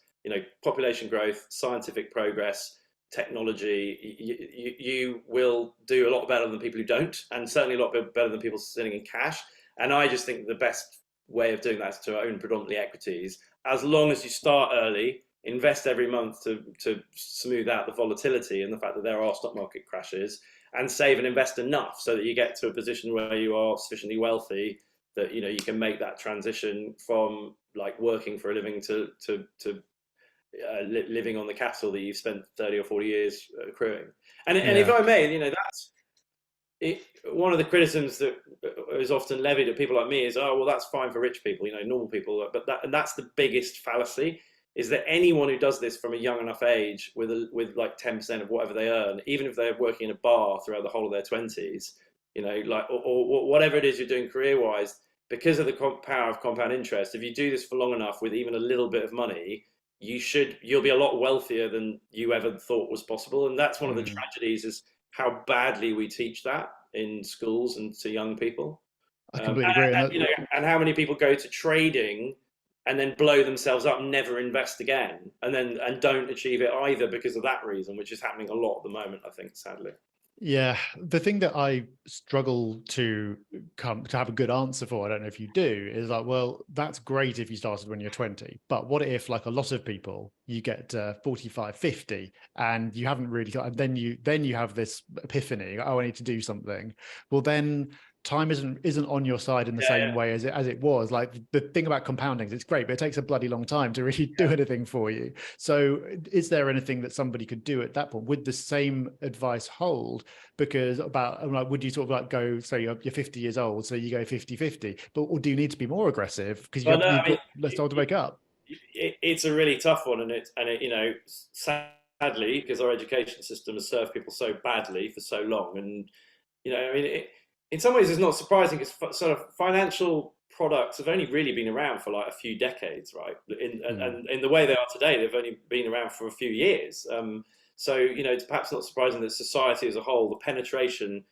population growth, scientific progress, technology, you will do a lot better than people who don't, and certainly a lot better than people sitting in cash. And I just think the best way of doing that is to own predominantly equities, as long as you start early, invest every month to smooth out the volatility and the fact that there are stock market crashes, and save and invest enough so that you get to a position where you are sufficiently wealthy that you can make that transition from like working for a living to living on the capital that you've spent 30 or 40 years accruing. And if I may, one of the criticisms that is often levied at people like me is, oh, well, that's fine for rich people, normal people. But that's the biggest fallacy, is that anyone who does this from a young enough age with like 10% of whatever they earn, even if they're working in a bar throughout the whole of their 20s, like, or whatever it is you're doing career wise, because of the power of compound interest, if you do this for long enough with even a little bit of money, you'll be a lot wealthier than you ever thought was possible. And that's one of the Mm, tragedies, is how badly we teach that in schools and to young people. I completely agree. And that, And how many people go to trading and then blow themselves up, never invest again, and don't achieve it either because of that reason, which is happening a lot at the moment, I think, sadly. yeah, the thing that I struggle to come to have a good answer for, I don't know if you do, is like, well, that's great if you started when you're 20, but what if, like a lot of people, you get 45, 50, and you haven't really got, and then you have this epiphany, oh, I need to do something. Well, then time isn't on your side in the Yeah, same yeah, way as it was. Like the thing about compounding, it's great, but it takes a bloody long time to really do yeah. anything for you. So is there anything that somebody could do at that point? Would the same advice hold? Because like, would you sort of like go, so you're 50 years old, so you go 50-50, but or do you need to be more aggressive because But no, you've I mean, got less time to wake up? it's a really tough one, and sadly, because our education system has served people so badly for so long, and I mean, in some ways, it's not surprising, because sort of financial products have only really been around for like a few decades, right? Mm, And in the way they are today, they've only been around for a few years. So it's perhaps not surprising that society as a whole, the penetration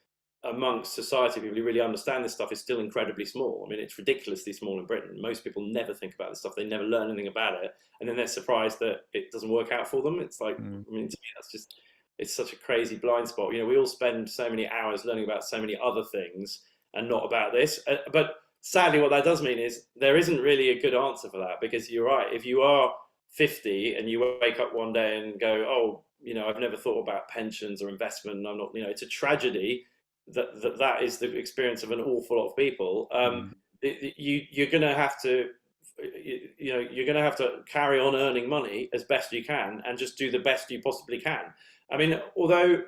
amongst society, people who really understand this stuff, is still incredibly small. I mean, it's ridiculously small in Britain. Most people never think about this stuff. They never learn anything about it, and then they're surprised that it doesn't work out for them. It's like, mm, I mean, to me, that's just, it's such a crazy blind spot. We all spend so many hours learning about so many other things and not about this. But sadly, what that does mean is there isn't really a good answer for that, because you're right. If you are 50 and you wake up one day and go, oh, I've never thought about pensions or investment, and I'm not, it's a tragedy that is the experience of an awful lot of people. mm. You're going to have to, you're going to have to carry on earning money as best you can, and just do the best you possibly can. I mean, although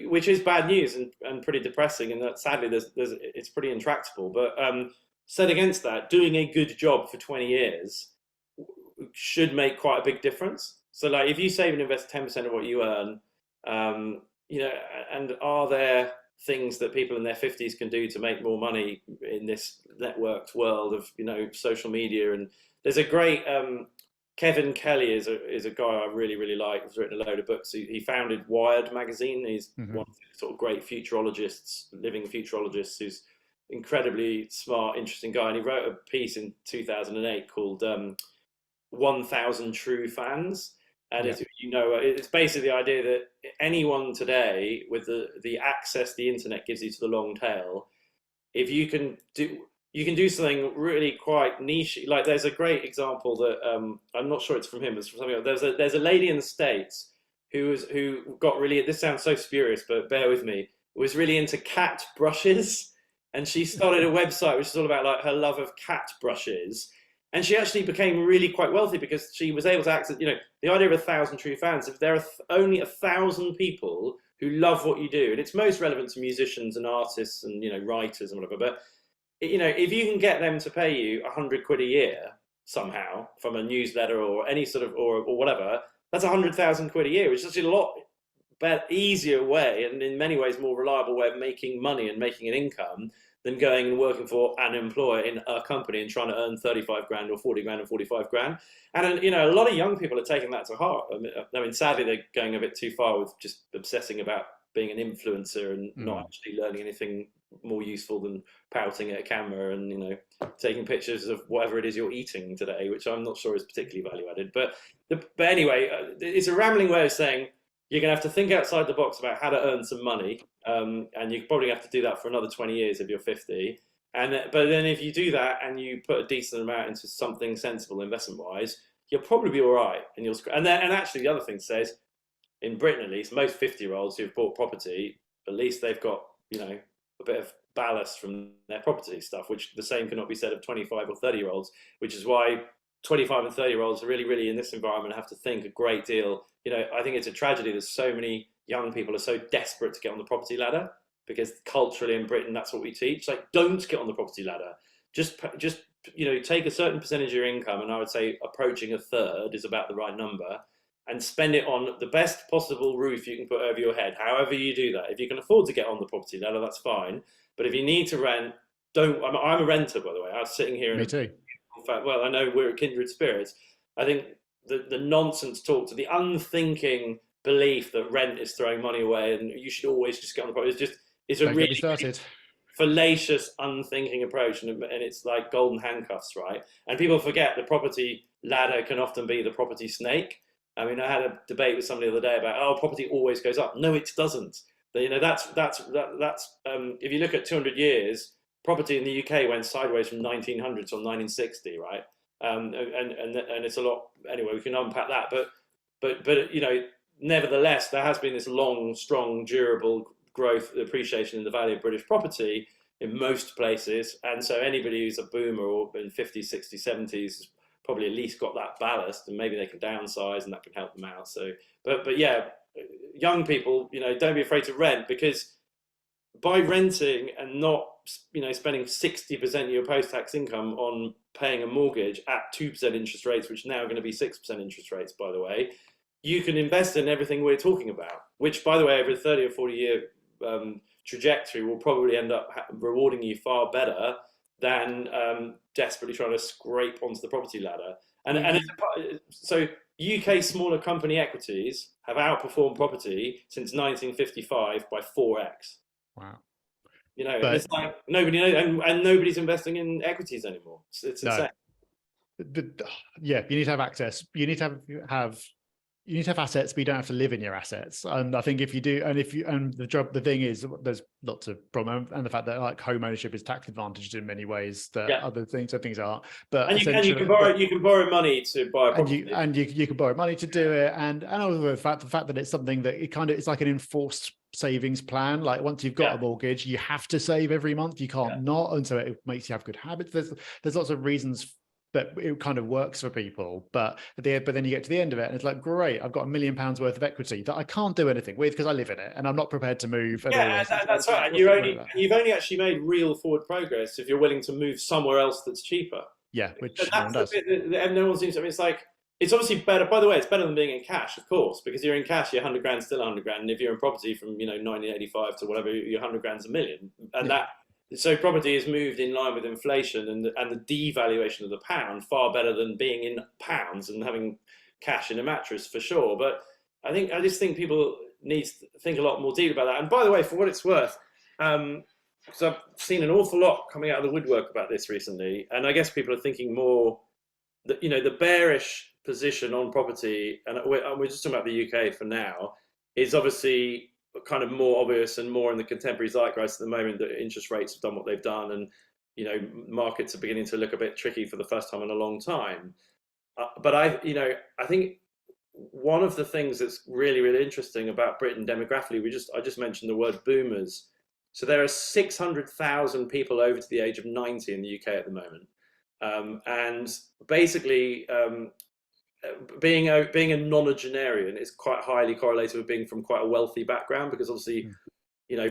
which is bad news, and pretty depressing, and that sadly it's pretty intractable. But said against that, doing a good job for 20 years should make quite a big difference. So, like, if you save and invest 10% of what you earn, um, and are there things that people in their 50s can do to make more money in this networked world of social media? And there's a great Kevin Kelly is a guy I really really like. He's written a load of books. He founded Wired magazine. He's Hmm. one of the sort of great futurologists, living futurologists, who's incredibly smart, interesting guy. And he wrote a piece in 2008 called 1,000 True Fans. And Yeah. it's basically the idea that anyone today, with the access the internet gives you to the long tail, if you can do something really quite niche. Like, there's a great example that I'm not sure it's from him, it's from something else. There's a lady in the States who got really, this sounds so spurious, but bear with me, was really into cat brushes, and she started a website which is all about like her love of cat brushes. And she actually became really quite wealthy because she was able to access, the idea of 1,000 true fans. If there are only 1,000 people who love what you do, and it's most relevant to musicians and artists and writers and whatever, but if you can get them to pay you 100 quid a year somehow from a newsletter or any sort of, or whatever, that's 100,000 quid a year, which is actually a lot better, easier way, and in many ways more reliable way of making money and making an income than going and working for an employer in a company and trying to earn 35 grand or 40 grand or 45 grand. And a lot of young people are taking that to heart. I mean, sadly, they're going a bit too far with just obsessing about being an influencer and not Mm. actually learning anything more useful than pouting at a camera and taking pictures of whatever it is you're eating today, which I'm not sure is particularly value added. But anyway, it's a rambling way of saying you're going to have to think outside the box about how to earn some money, and you probably have to do that for another 20 years if you're 50. But then if you do that and you put a decent amount into something sensible investment wise, you'll probably be all right, and actually the other thing says, in Britain at least, most 50-year-olds who've bought property, at least they've got a bit of ballast from their property stuff, which the same cannot be said of 25 or 30-year-olds, which is why 25 and 30-year-olds really, really in this environment have to think a great deal. I think it's a tragedy that so many young people are so desperate to get on the property ladder. because culturally in Britain, that's what we teach. Like, don't get on the property ladder. Just take a certain percentage of your income, and I would say approaching a third is about the right number, and spend it on the best possible roof you can put over your head. However you do that, if you can afford to get on the property ladder, that's fine. But if you need to rent, don't. I'm a renter, by the way. I was sitting here. Me too. In fact, well, I know we're kindred spirits. I think the nonsense talk, to the unthinking belief that rent is throwing money away and you should always just get on the property, it's a really fallacious, unthinking approach, and it's like golden handcuffs, right? And people forget the property ladder can often be the property snake. I mean, I had a debate with somebody the other day about, oh, property always goes up. No, it doesn't. That's if you look at 200 years, property in the UK went sideways from 1900 to 1960, right? And it's a lot. Anyway, we can unpack that, but nevertheless, there has been this long, strong, durable growth, appreciation in the value of British property in most places. And so anybody who's a boomer or in 50s, 60s, 70s probably at least got that ballast, and maybe they can downsize and that can help them out. So, but yeah, young people, don't be afraid to rent, because by renting and not, spending 60% of your post-tax income on paying a mortgage at 2% interest rates, which now are going to be 6% interest rates, by the way, you can invest in everything we're talking about, which, by the way, over a 30 or 40 year trajectory will probably end up rewarding you far better than desperately trying to scrape onto the property ladder. So UK smaller company equities have outperformed property since 1955 by 4x. Wow. It's like nobody knows, and nobody's investing in equities anymore. It's insane. Yeah, you need to have access. You need to have assets, but you don't have to live in your assets. And I think if you do, the thing is, there's lots of problems, and the fact that like home ownership is tax advantaged in many ways that other things aren't. But you can borrow money to buy a property, and you can borrow money to do it, and also the fact that it's something that it's like an enforced savings plan. Like once you've got a mortgage, you have to save every month. You can't not, and so it makes you have good habits. There's lots of reasons that it kind of works for people, but then you get to the end of it and it's like, great, I've got £1 million worth of equity that I can't do anything with because I live in it and I'm not prepared to move. That's right. And you've only actually made real forward progress if you're willing to move somewhere else that's cheaper. Yeah, which that's the bit that no one seems to. I mean, it's obviously better. By the way, it's better than being in cash, of course, because you're in cash, you're 100 grand, still 100 grand, and if you're in property from 1985 to whatever, your 100 grand's $1 million, and So property has moved in line with inflation and the devaluation of the pound far better than being in pounds and having cash in a mattress, for sure. But I just think people need to think a lot more deeply about that. And by the way, for what it's worth, because I've seen an awful lot coming out of the woodwork about this recently, and I guess people are thinking more that the bearish position on property, and we're just talking about the UK for now, is obviously kind of more obvious and more in the contemporary zeitgeist at the moment, that interest rates have done what they've done, and markets are beginning to look a bit tricky for the first time in a long time. But I think one of the things that's really, really interesting about Britain demographically, I just mentioned the word boomers. So there are 600,000 people over to the age of 90 in the UK at the moment, and basically. Being a nonagenarian is quite highly correlated with being from quite a wealthy background, because obviously,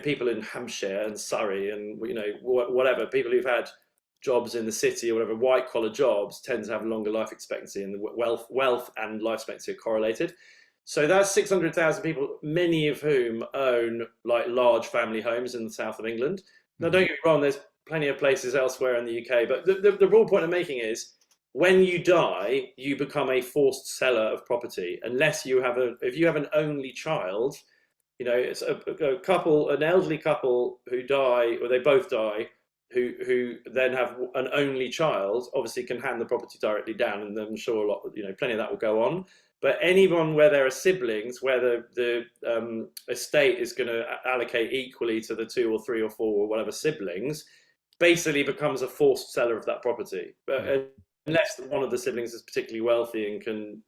people in Hampshire and Surrey and whatever, people who've had jobs in the city or whatever, white collar jobs, tend to have longer life expectancy, and the wealth and life expectancy are correlated. So that's 600,000 people, many of whom own like large family homes in the south of England. Now, don't get me wrong, there's plenty of places elsewhere in the UK, but the real point I'm making is, when you die, you become a forced seller of property, unless if you have an only child, it's an elderly couple who die, or they both die, who then have an only child, obviously can hand the property directly down, and I'm sure plenty of that will go on. But anyone where there are siblings, where the estate is going to allocate equally to the 2 or 3 or 4 or whatever siblings, basically becomes a forced seller of that property. Unless one of the siblings is particularly wealthy and can,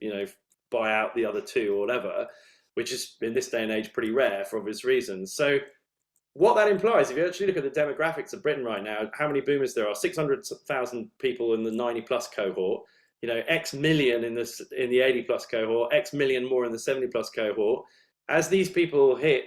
buy out the other 2 or whatever, which is in this day and age pretty rare for obvious reasons. So what that implies, if you actually look at the demographics of Britain right now, how many boomers there are, 600,000 people in the 90 plus cohort, X million in the 80 plus cohort, X million more in the 70 plus cohort. As these people hit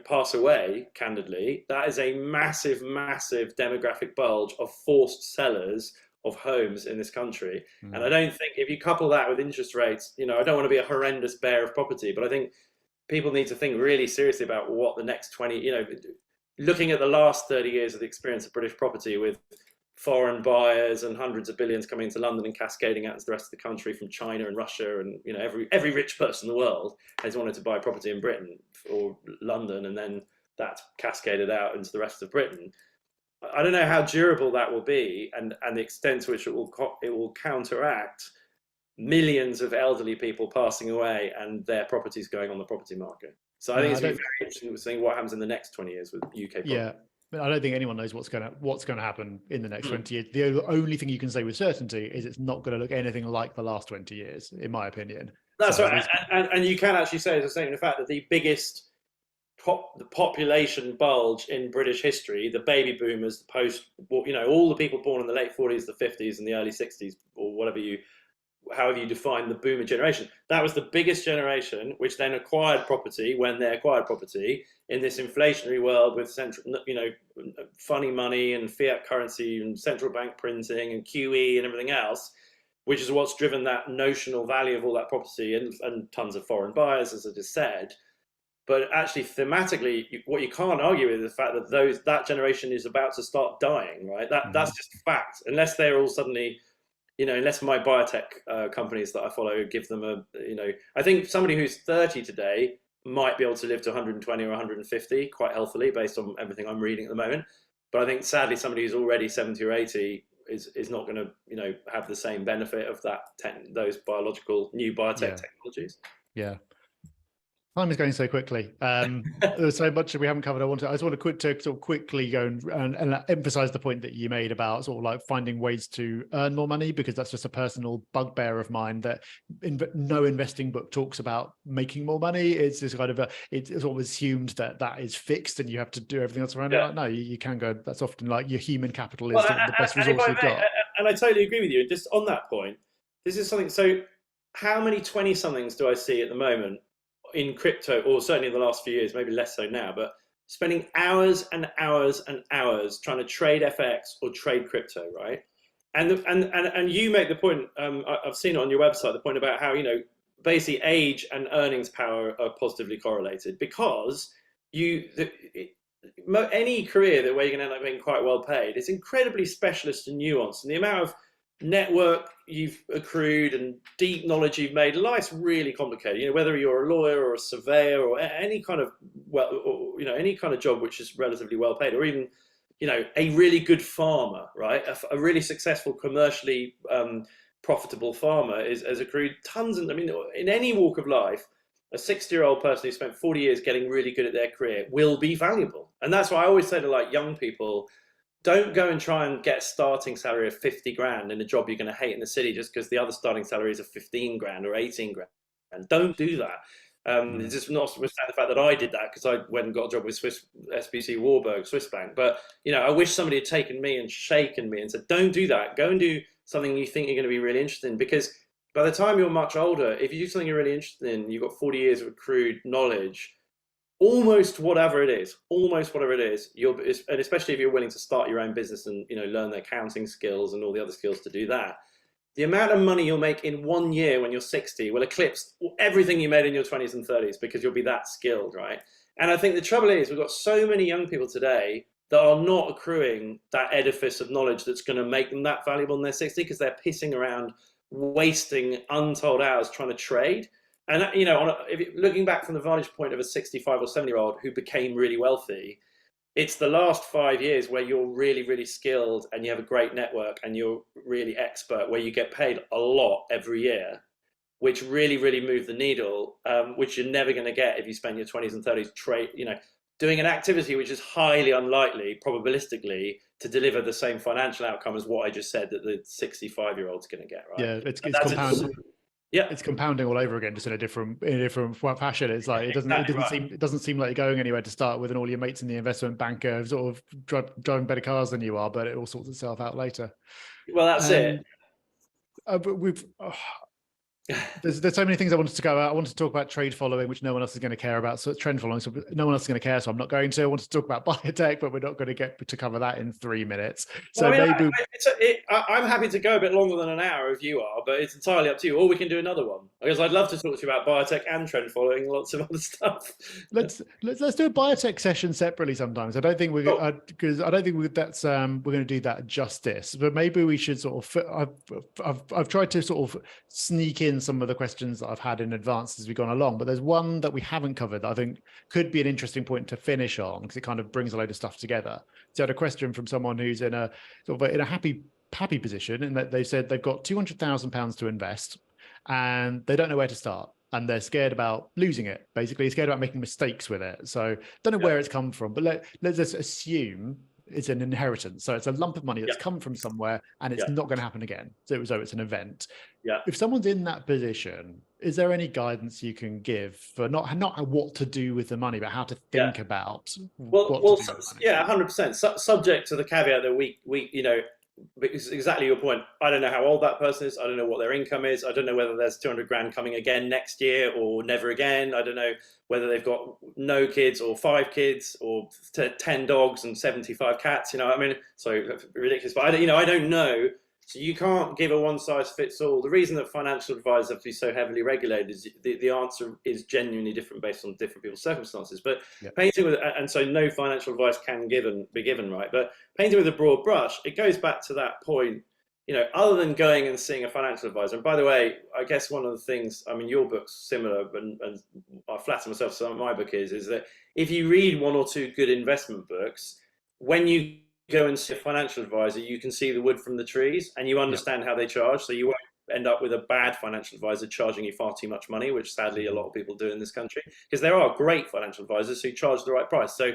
pass away, candidly, that is a massive, massive demographic bulge of forced sellers of homes in this country. And I don't think if you couple that with interest rates, I don't want to be a horrendous bear of property, but I think people need to think really seriously about what the next 20, looking at the last 30 years of the experience of British property with foreign buyers and hundreds of billions coming into London and cascading out into the rest of the country from China and Russia, and every rich person in the world has wanted to buy property in Britain or London, and then that's cascaded out into the rest of Britain. I don't know how durable that will be, and the extent to which it will counteract millions of elderly people passing away and their properties going on the property market. So I think it's going to be very interesting to see what happens in the next 20 years with UK property. Yeah. I don't think anyone knows what's going to happen in the next 20 years. The only thing you can say with certainty is it's not going to look anything like the last 20 years, in my opinion. That's right. And you can actually say, as a statement of fact, that the biggest the population bulge in British history, the baby boomers, all the people born in the late 40s, the 50s, and the early 60s, or however you define the boomer generation, that was the biggest generation, which then acquired property when they acquired property in this inflationary world with funny money and fiat currency and central bank printing and QE and everything else, which is what's driven that notional value of all that property and tons of foreign buyers, as I just said. But actually, thematically, what you can't argue with is the fact that that generation is about to start dying, right? That's just fact. Unless they're all suddenly, unless my biotech companies that I follow give them I think somebody who's 30 today might be able to live to 120 or 150 quite healthily based on everything I'm reading at the moment. But I think sadly somebody who's already 70 or 80 is not going to have the same benefit of those new biotech technologies. Yeah. Time is going so quickly. There's so much that we haven't covered. I just want to quickly go and emphasize the point that you made about sort of like finding ways to earn more money, because that's just a personal bugbear of mine that no investing book talks about making more money. It's just kind of it's always assumed that is fixed and you have to do everything else around it. Like, no, you can go. That's often like your human capital is the best resource you've got. And I totally agree with you. Just on that point, this is something. So how many 20-somethings do I see at the moment in crypto, or certainly in the last few years, maybe less so now, but spending hours and hours and hours trying to trade FX or trade crypto, right? And you make the point, I've seen it on your website, the point about how, basically age and earnings power are positively correlated, because any career where you're going to end up being quite well paid, it's incredibly specialist and nuanced, and the amount of network you've accrued and deep knowledge you've made, life's really complicated. Whether you're a lawyer or a surveyor or any kind of any kind of job which is relatively well paid, or even a really good farmer, right? A really successful, commercially profitable farmer has accrued tons. And in any walk of life, a 60-year-old person who spent 40 years getting really good at their career will be valuable. And that's why I always say to young people, don't go and try and get a starting salary of 50 grand in a job you're going to hate in the city just because the other starting salaries are 15 grand or 18 grand. And don't do that. It's just not the fact that I did that because I went and got a job with SBC Warburg, Swiss Bank. But, I wish somebody had taken me and shaken me and said, don't do that. Go and do something you think you're going to be really interested in. Because by the time you're much older, if you do something you're really interested in, you've got 40 years of accrued knowledge, almost whatever it is, and especially if you're willing to start your own business and learn the accounting skills and all the other skills to do that, the amount of money you'll make in 1 year when you're 60 will eclipse everything you made in your 20s and 30s, because you'll be that skilled, right? And I think the trouble is we've got so many young people today that are not accruing that edifice of knowledge that's going to make them that valuable in their 60, because they're pissing around, wasting untold hours trying to trade. And looking back from the vantage point of a 65 or 70-year-old who became really wealthy, it's the last 5 years where you're really, really skilled and you have a great network and you're really expert, where you get paid a lot every year, which really, really move the needle, which you're never going to get if you spend your 20s and 30s doing an activity which is highly unlikely, probabilistically, to deliver the same financial outcome as what I just said that the 65-year-old's going to get, right? Yeah, it's compounding. Yeah, it's compounding all over again, just in a different fashion. It's like it doesn't seem like you're going anywhere to start with, and all your mates in the investment banker sort of driving better cars than you are, but it all sorts itself out later. Well, that's it. But there's so many things I wanted to go out. I wanted to talk about trade following, which no one else is going to care about. So trend following, so no one else is going to care. So I'm not going to. I wanted to talk about biotech, but we're not going to get to cover that in 3 minutes. So Well, I mean, maybe I'm happy to go a bit longer than an hour if you are, but it's entirely up to you. Or we can do another one because I'd love to talk to you about biotech and trend following and lots of other stuff. let's do a biotech session separately sometimes. I don't think we're because I don't think that's we're going to do that justice. But maybe we should sort of. I've tried to sort of sneak in some of the questions that I've had in advance as we've gone along, but there's one that we haven't covered that I think could be an interesting point to finish on because it kind of brings a load of stuff together. So I had a question from someone who's in a sort of in a happy position in that they said they've got £200,000 to invest and they don't know where to start. And they're scared about losing it, basically scared about making mistakes with it. So don't know where it's come from, but let's just assume it's an inheritance. So it's a lump of money that's come from somewhere and it's not going to happen again. So it's an event. Yeah. If someone's in that position, is there any guidance you can give for not what to do with the money, but how to think about what to do with the money? Yeah, 100%. Subject to the caveat that we because exactly your point. I don't know how old that person is. I don't know what their income is. I don't know whether there's 200 grand coming again next year or never again. I don't know whether they've got no kids or 5 kids or 10 dogs and 75 cats. You know, I mean, so ridiculous. But I don't know. So you can't give a one size fits all. The reason that financial advisors have to be so heavily regulated is the answer is genuinely different based on different people's circumstances. But painting with, and so no financial advice can be given, right? But painting with a broad brush, it goes back to that point, other than going and seeing a financial advisor. And by the way, I guess one of the things, I mean, your book's similar, and I flatter myself, so my book is that if you read 1 or 2 good investment books, when you go and see a financial advisor, you can see the wood from the trees and you understand how they charge. So you won't end up with a bad financial advisor charging you far too much money, which sadly a lot of people do in this country, because there are great financial advisors who charge the right price. So,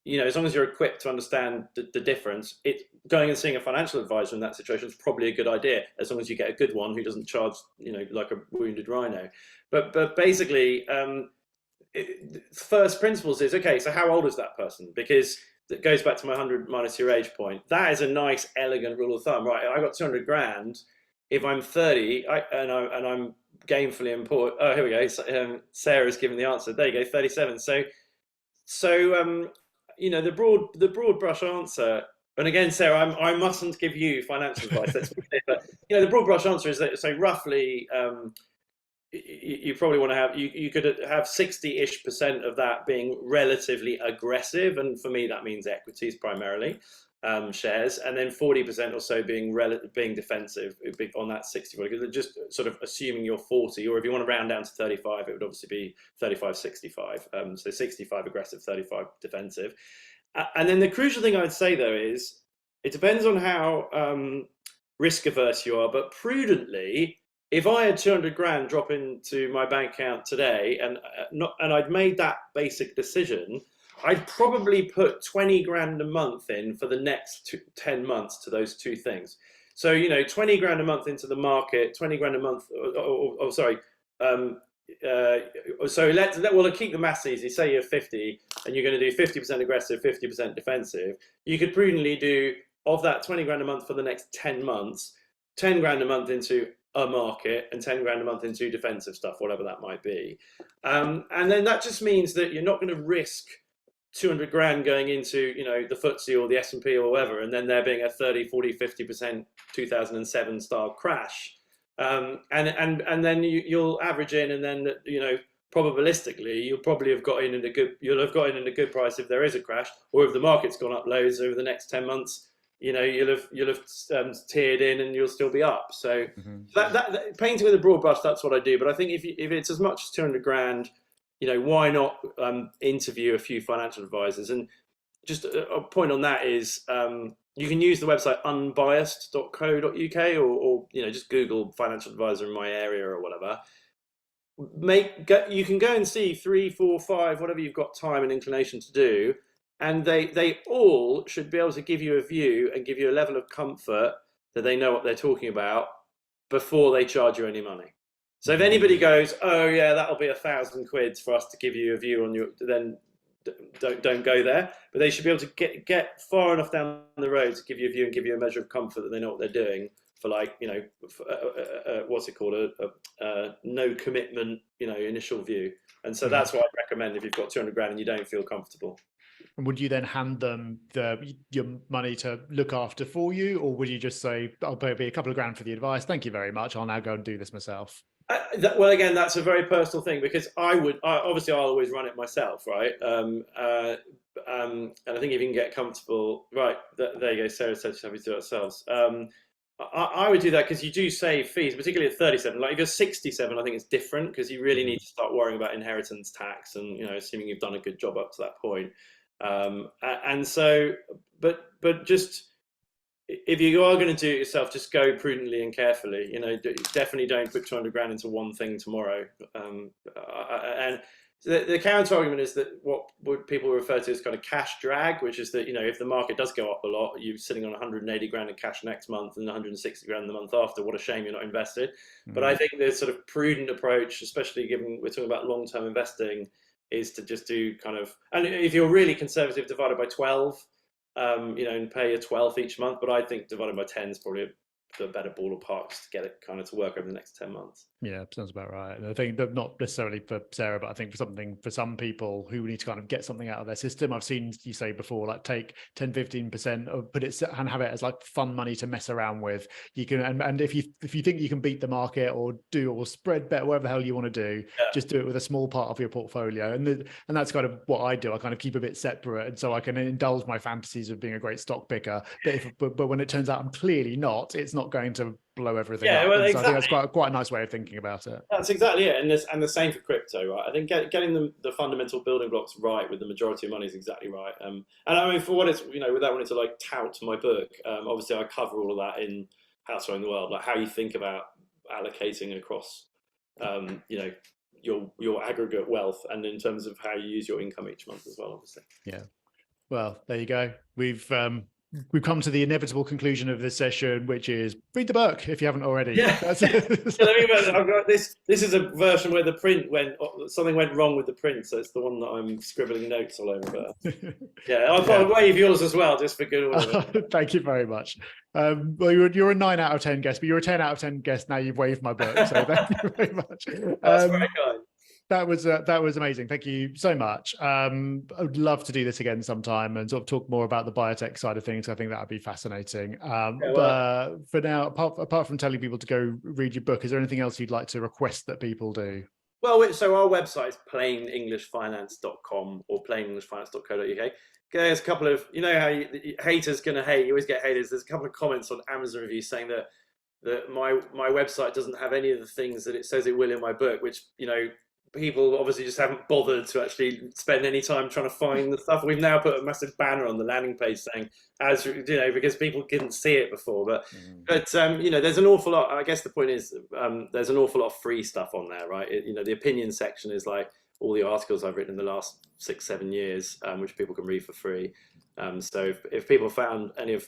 as long as you're equipped to understand the difference, going and seeing a financial advisor in that situation is probably a good idea, as long as you get a good one who doesn't charge, like a wounded rhino. But basically, first principles is, okay, so how old is that person? Because that goes back to my 100 minus your age point. That is a nice, elegant rule of thumb, right? I got 200 grand. If I'm 30 and I'm gainfully employed, oh, here we go. Sarah's given the answer. There you go, 37. So the broad brush answer. And again, Sarah, I mustn't give you financial advice. That's but the broad brush answer is that roughly. You probably want to have you could have 60-ish% of that being relatively aggressive, and for me that means equities primarily, shares, and then 40% or so being defensive on that 60. Just sort of assuming you're 40, or if you want to round down to 35, it would obviously be 35-65. So 65 aggressive, 35 defensive. And then the crucial thing I'd say though is it depends on how risk averse you are, but prudently. If I had 200 grand drop into my bank account today and I'd made that basic decision, I'd probably put 20 grand a month in for the next 10 months to those 2 things. So, 20 grand a month into the market, 20 grand a month, so we'll keep the maths easy. Say you're 50 and you're going to do 50% aggressive, 50% defensive. You could prudently do, of that 20 grand a month for the next 10 months, 10 grand a month into a market and 10 grand a month into defensive stuff, whatever that might be. And then that just means that you're not going to risk 200 grand going into, the FTSE or the S&P or whatever, and then there being a 30, 40, 50% 2007 style crash. And then you'll average in, and then, probabilistically, you'll probably have got in at a good price if there is a crash, or if the market's gone up loads over the next 10 months, you'll have tiered in and you'll still be up. So that painting with a broad brush, that's what I do. But I think if it's as much as 200 grand, why not interview a few financial advisors? And just a point on that is you can use the website unbiased.co.uk or just Google financial advisor in my area or whatever. You can go and see 3, 4, 5, whatever you've got time and inclination to do. And they all should be able to give you a view and give you a level of comfort that they know what they're talking about before they charge you any money. So if anybody goes, oh yeah, that'll be £1,000 for us to give you a view on your, then don't go there. But they should be able to get far enough down the road to give you a view and give you a measure of comfort that they know what they're doing for like, what's it called, a no commitment, initial view. And so that's what I recommend if you've got 200 grand and you don't feel comfortable. And would you then hand them your money to look after for you, or would you just say, I'll pay a couple of grand for the advice, thank you very much, I'll now go and do this myself? Well, again, that's a very personal thing, because obviously I'll always run it myself, right? And I think if you can get comfortable, right, there you go, Sarah said she's happy to do it ourselves. I would do that because you do save fees, particularly at 37. Like if you're 67, I think it's different, because you really need to start worrying about inheritance tax and, assuming you've done a good job up to that point. And so, but just, if you are going to do it yourself, just go prudently and carefully. Definitely don't put 200 grand into one thing tomorrow. And the counter argument is that what people refer to as kind of cash drag, which is that, if the market does go up a lot, you're sitting on 180 grand in cash next month and 160 grand the month after. What a shame you're not invested. But I think the sort of prudent approach, especially given we're talking about long-term investing, is to just do kind of, and if you're really conservative, divided by 12. And pay a 12th each month. But I think divided by 10 is probably a better ballpark to get it kind of to work over the next 10 months. Yeah, sounds about right. And I think that not necessarily for Sarah, but I think for some people who need to kind of get something out of their system. I've seen you say before, like take 10-15% of, put it and have it as like fun money to mess around with. You can, and if you think you can beat the market or spread bet, whatever the hell you want to do, just do it with a small part of your portfolio. And that's kind of what I do. I kind of keep a bit separate, and so I can indulge my fantasies of being a great stock picker. But when it turns out I'm clearly not, it's not going to blow everything up. Well, exactly. So I think that's quite a nice way of thinking about it. That's exactly it. And the same for crypto, right? I think getting the fundamental building blocks right with the majority of money is exactly right. And I mean, for what it's, without wanting to like tout my book, obviously I cover all of that in How to Own the World, like how you think about allocating across, your aggregate wealth, and in terms of how you use your income each month as well, obviously. Yeah. Well, there you go. We've come to the inevitable conclusion of this session, which is read the book if you haven't already. Yeah. I've got this is a version where something went wrong with the print, so it's the one that I'm scribbling notes all over. Yeah, I'll wave yours as well, just for good order. Thank you very much. Well, you're a 9 out of 10 guest, but you're a 10 out of 10 guest now. You've waved my book, so thank you very much. That's very kind. That was amazing. Thank you so much. I would love to do this again sometime and sort of talk more about the biotech side of things. I think that would be fascinating. But for now, apart from telling people to go read your book, is there anything else you'd like to request that people do? Well, so our website is plainenglishfinance.com or plainenglishfinance.co.uk. There's a couple of, how haters gonna hate. You always get haters. There's a couple of comments on Amazon reviews saying that my website doesn't have any of the things that it says it will in my book, which people obviously just haven't bothered to actually spend any time trying to find the stuff. We've now put a massive banner on the landing page saying, because people couldn't see it before. But there's an awful lot. I guess the point is, there's an awful lot of free stuff on there, right? The opinion section is like all the articles I've written in the last 6-7 years, which people can read for free. So if people found any of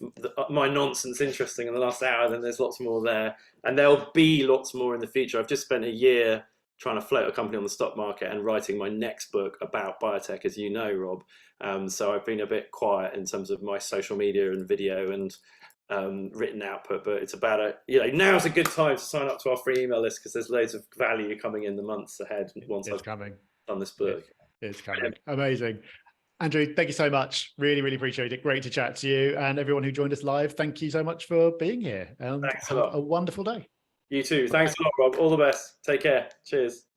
my nonsense interesting in the last hour, then there's lots more there, and there'll be lots more in the future. I've just spent a year trying to float a company on the stock market and writing my next book about biotech, as you know, Rob. So I've been a bit quiet in terms of my social media and video and written output, but it's about now's a good time to sign up to our free email list, because there's loads of value coming in the months ahead once I've done this book. It's coming. Amazing. Andrew, thank you so much. Really, really appreciate it. Great to chat to you. And everyone who joined us live, thank you so much for being here. Thanks a lot. A wonderful day. You too. Thanks a lot, Rob. All the best. Take care. Cheers.